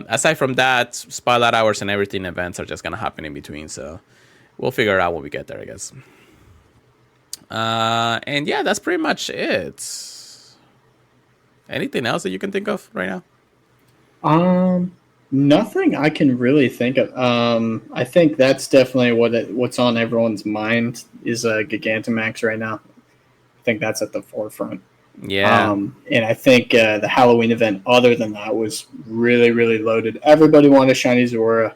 Aside from that, Spotlight Hours and everything events are just going to happen in between. So we'll figure it out when we get there, I guess. And yeah, that's pretty much it. Anything else that you can think of right now? Nothing I can really think of. I think that's definitely what's on everyone's mind is Gigantamax right now. I think that's at the forefront. Yeah. And I think the Halloween event, other than that, was really, really loaded. Everybody wanted Shiny Zora.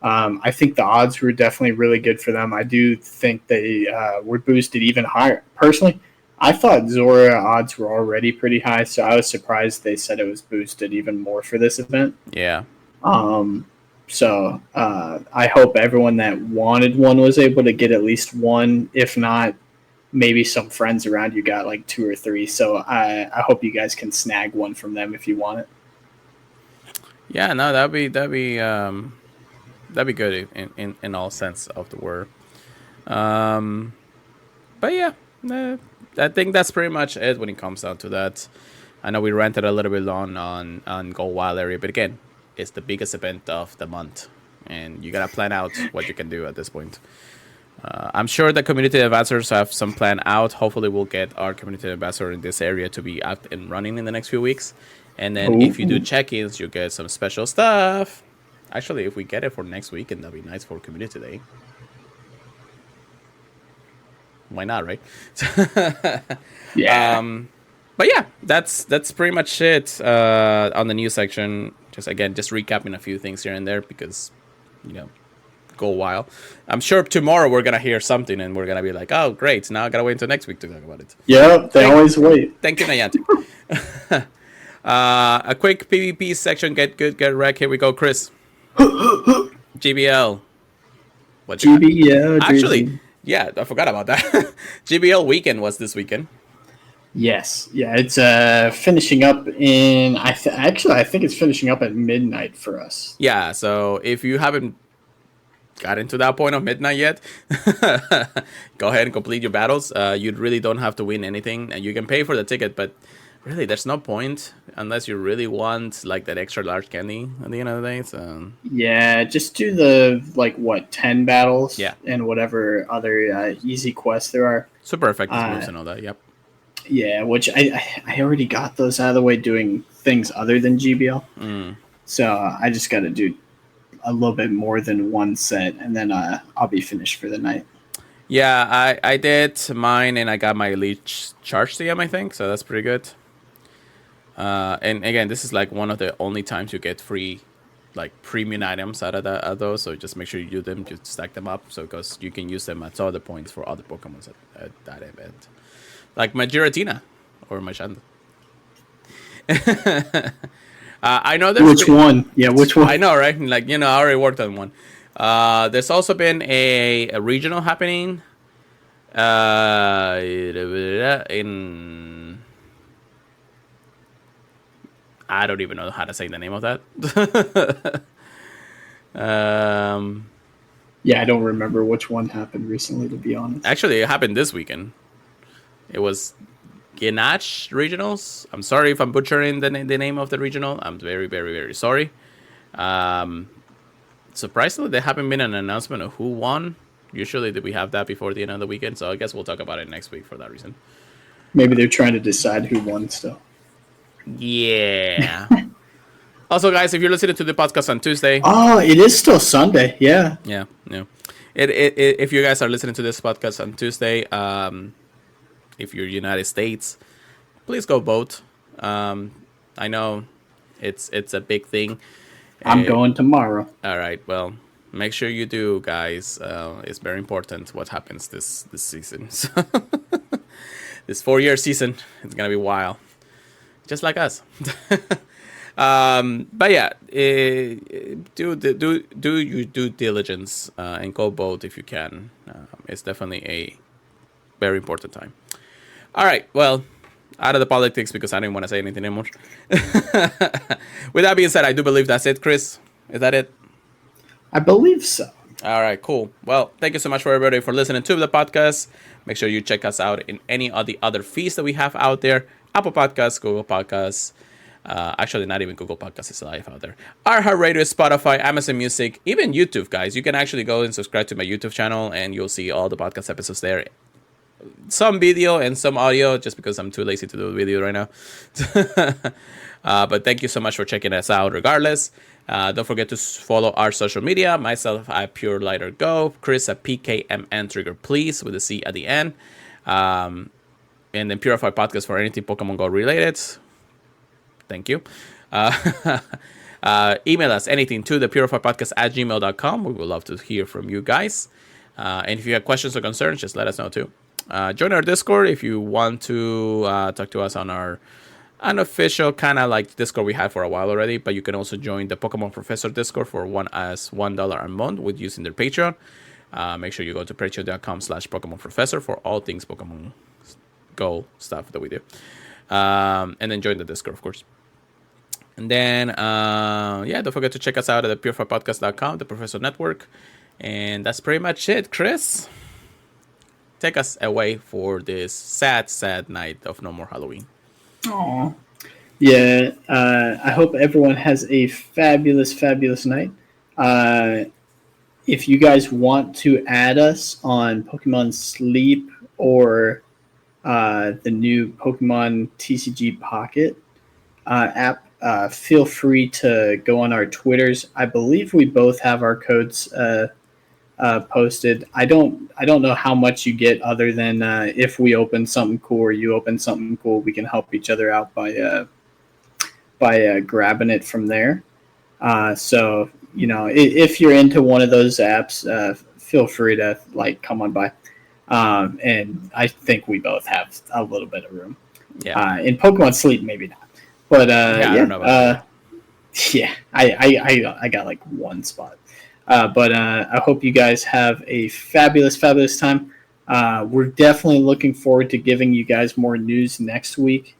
I think the odds were definitely really good for them. I do think they were boosted even higher. Personally, I thought Zora odds were already pretty high, so I was surprised they said it was boosted even more for this event. Yeah. So I hope everyone that wanted one was able to get at least one. If not, maybe some friends around you got like 2 or 3. So I hope you guys can snag one from them if you want it. Yeah, no, that'd be good in all sense of the word. But yeah, I think that's pretty much it when it comes down to that. I know we ranted a little bit long on Go Wild area, but again, it's the biggest event of the month, and you gotta plan out what you can do at this point. I'm sure the community ambassadors have some plan out. Hopefully, we'll get our community ambassador in this area to be up and running in the next few weeks. And then if you do check-ins, you get some special stuff. Actually, if we get it for next weekend, that'd be nice for Community Day. Why not, right? Yeah. But yeah, that's pretty much it on the news section. Just recapping a few things here and there because, you know, go wild. I'm sure tomorrow we're gonna hear something and we're gonna be like, oh, great! Now I gotta wait until next week to talk about it. Yep, they always wait. Thank you, Niantic. A quick PvP section. Get good, get wrecked. Here we go, Chris. GBL. What? GBL. Actually. Yeah, I forgot about that. GBL weekend was this weekend. Yes. Yeah, it's finishing up in... I think it's finishing up at midnight for us. Yeah, so if you haven't gotten to that point of midnight yet, go ahead and complete your battles. You really don't have to win anything, and you can pay for the ticket, but really, there's no point unless you really want like that extra large candy at the end of the day. So yeah, just do the 10 battles, yeah, and whatever other easy quests there are. Super effective moves and all that. Yep. Yeah, which I already got those out of the way doing things other than GBL. So I just got to do a little bit more than one set, and then I'll be finished for the night. Yeah, I did mine, and I got my Elite Charge TM, I think, so that's pretty good. And again, this is like one of the only times you get free, like premium items out of those. So just make sure you do them, just stack them up, so because you can use them at other points for other Pokemon at that event, like my Giratina or my Shanda. I know there's which one? Yeah, which one? I know, right? Like, I already worked on one. There's also been a regional happening in... I don't even know how to say the name of that. Yeah, I don't remember which one happened recently, to be honest. Actually, it happened this weekend. It was Ganache Regionals. I'm sorry if I'm butchering the name of the regional. I'm very, very, very sorry. Surprisingly, there haven't been an announcement of who won. Usually we have that before the end of the weekend, so I guess we'll talk about it next week for that reason. Maybe they're trying to decide who won still. Yeah. Also, guys, if you're listening to the podcast on Tuesday... Oh, it is still Sunday, yeah. Yeah. If you guys are listening to this podcast on Tuesday, if you're United States, please go vote. I know it's a big thing. I'm going tomorrow. All right, well, make sure you do, guys. It's very important what happens this season. So this 4-year season, it's gonna be wild, just like us. But yeah, do your due diligence and go vote if you can. It's definitely a very important time. All right, well, out of the politics because I didn't want to say anything anymore. With that being said, I do believe that's it, Chris. Is that it? I believe so. All right, cool. Well, thank you so much for everybody for listening to the podcast. Make sure you check us out in any of the other feeds that we have out there. Apple Podcasts, Google Podcasts. Actually, not even Google Podcasts is live out there. iHeartRadio, Spotify, Amazon Music, even YouTube, guys. You can actually go and subscribe to my YouTube channel, and you'll see all the podcast episodes there. Some video and some audio, just because I'm too lazy to do a video right now. But thank you so much for checking us out regardless. Don't forget to follow our social media. Myself at Pure Lighter Go. Chris at PKMN Trigger Please with a C at the end. And then Purified Podcast for anything Pokemon Go related. Thank you. Email us anything to the purifiedpodcast@gmail.com. We would love to hear from you guys. And if you have questions or concerns, just let us know too. Join our Discord if you want to talk to us on our unofficial kind of like Discord we had for a while already. But you can also join the Pokemon Professor Discord for $1 a month with using their Patreon. Make sure you go to patreon.com/Pokemon Professor for all things Pokemon Go stuff that we do. And then join the Discord, of course. And then, don't forget to check us out at purifiedpodcast.com, the Professor Network. And that's pretty much it. Chris, take us away for this sad, sad night of No More Halloween. Aww. Yeah, I hope everyone has a fabulous, fabulous night. If you guys want to add us on Pokemon Sleep or the new Pokemon TCG Pocket app, feel free to go on our Twitters. I believe we both have our codes posted. I don't know how much you get other than if we open something cool or you open something cool, we can help each other out by grabbing it from there. So if you're into one of those apps, feel free to come on by. And I think we both have a little bit of room. Yeah. In Pokemon Sleep, maybe not. But I don't know about I got like one spot. But I hope you guys have a fabulous, fabulous time. We're definitely looking forward to giving you guys more news next week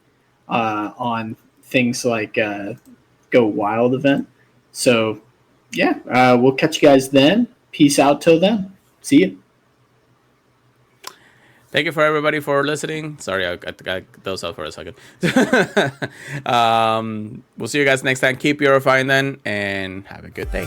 on things like Go Wild event. So, we'll catch you guys then. Peace out till then. See you. Thank you for everybody for listening. Sorry, I got those out for a second. We'll see you guys next time. Keep purifying then, and have a good day.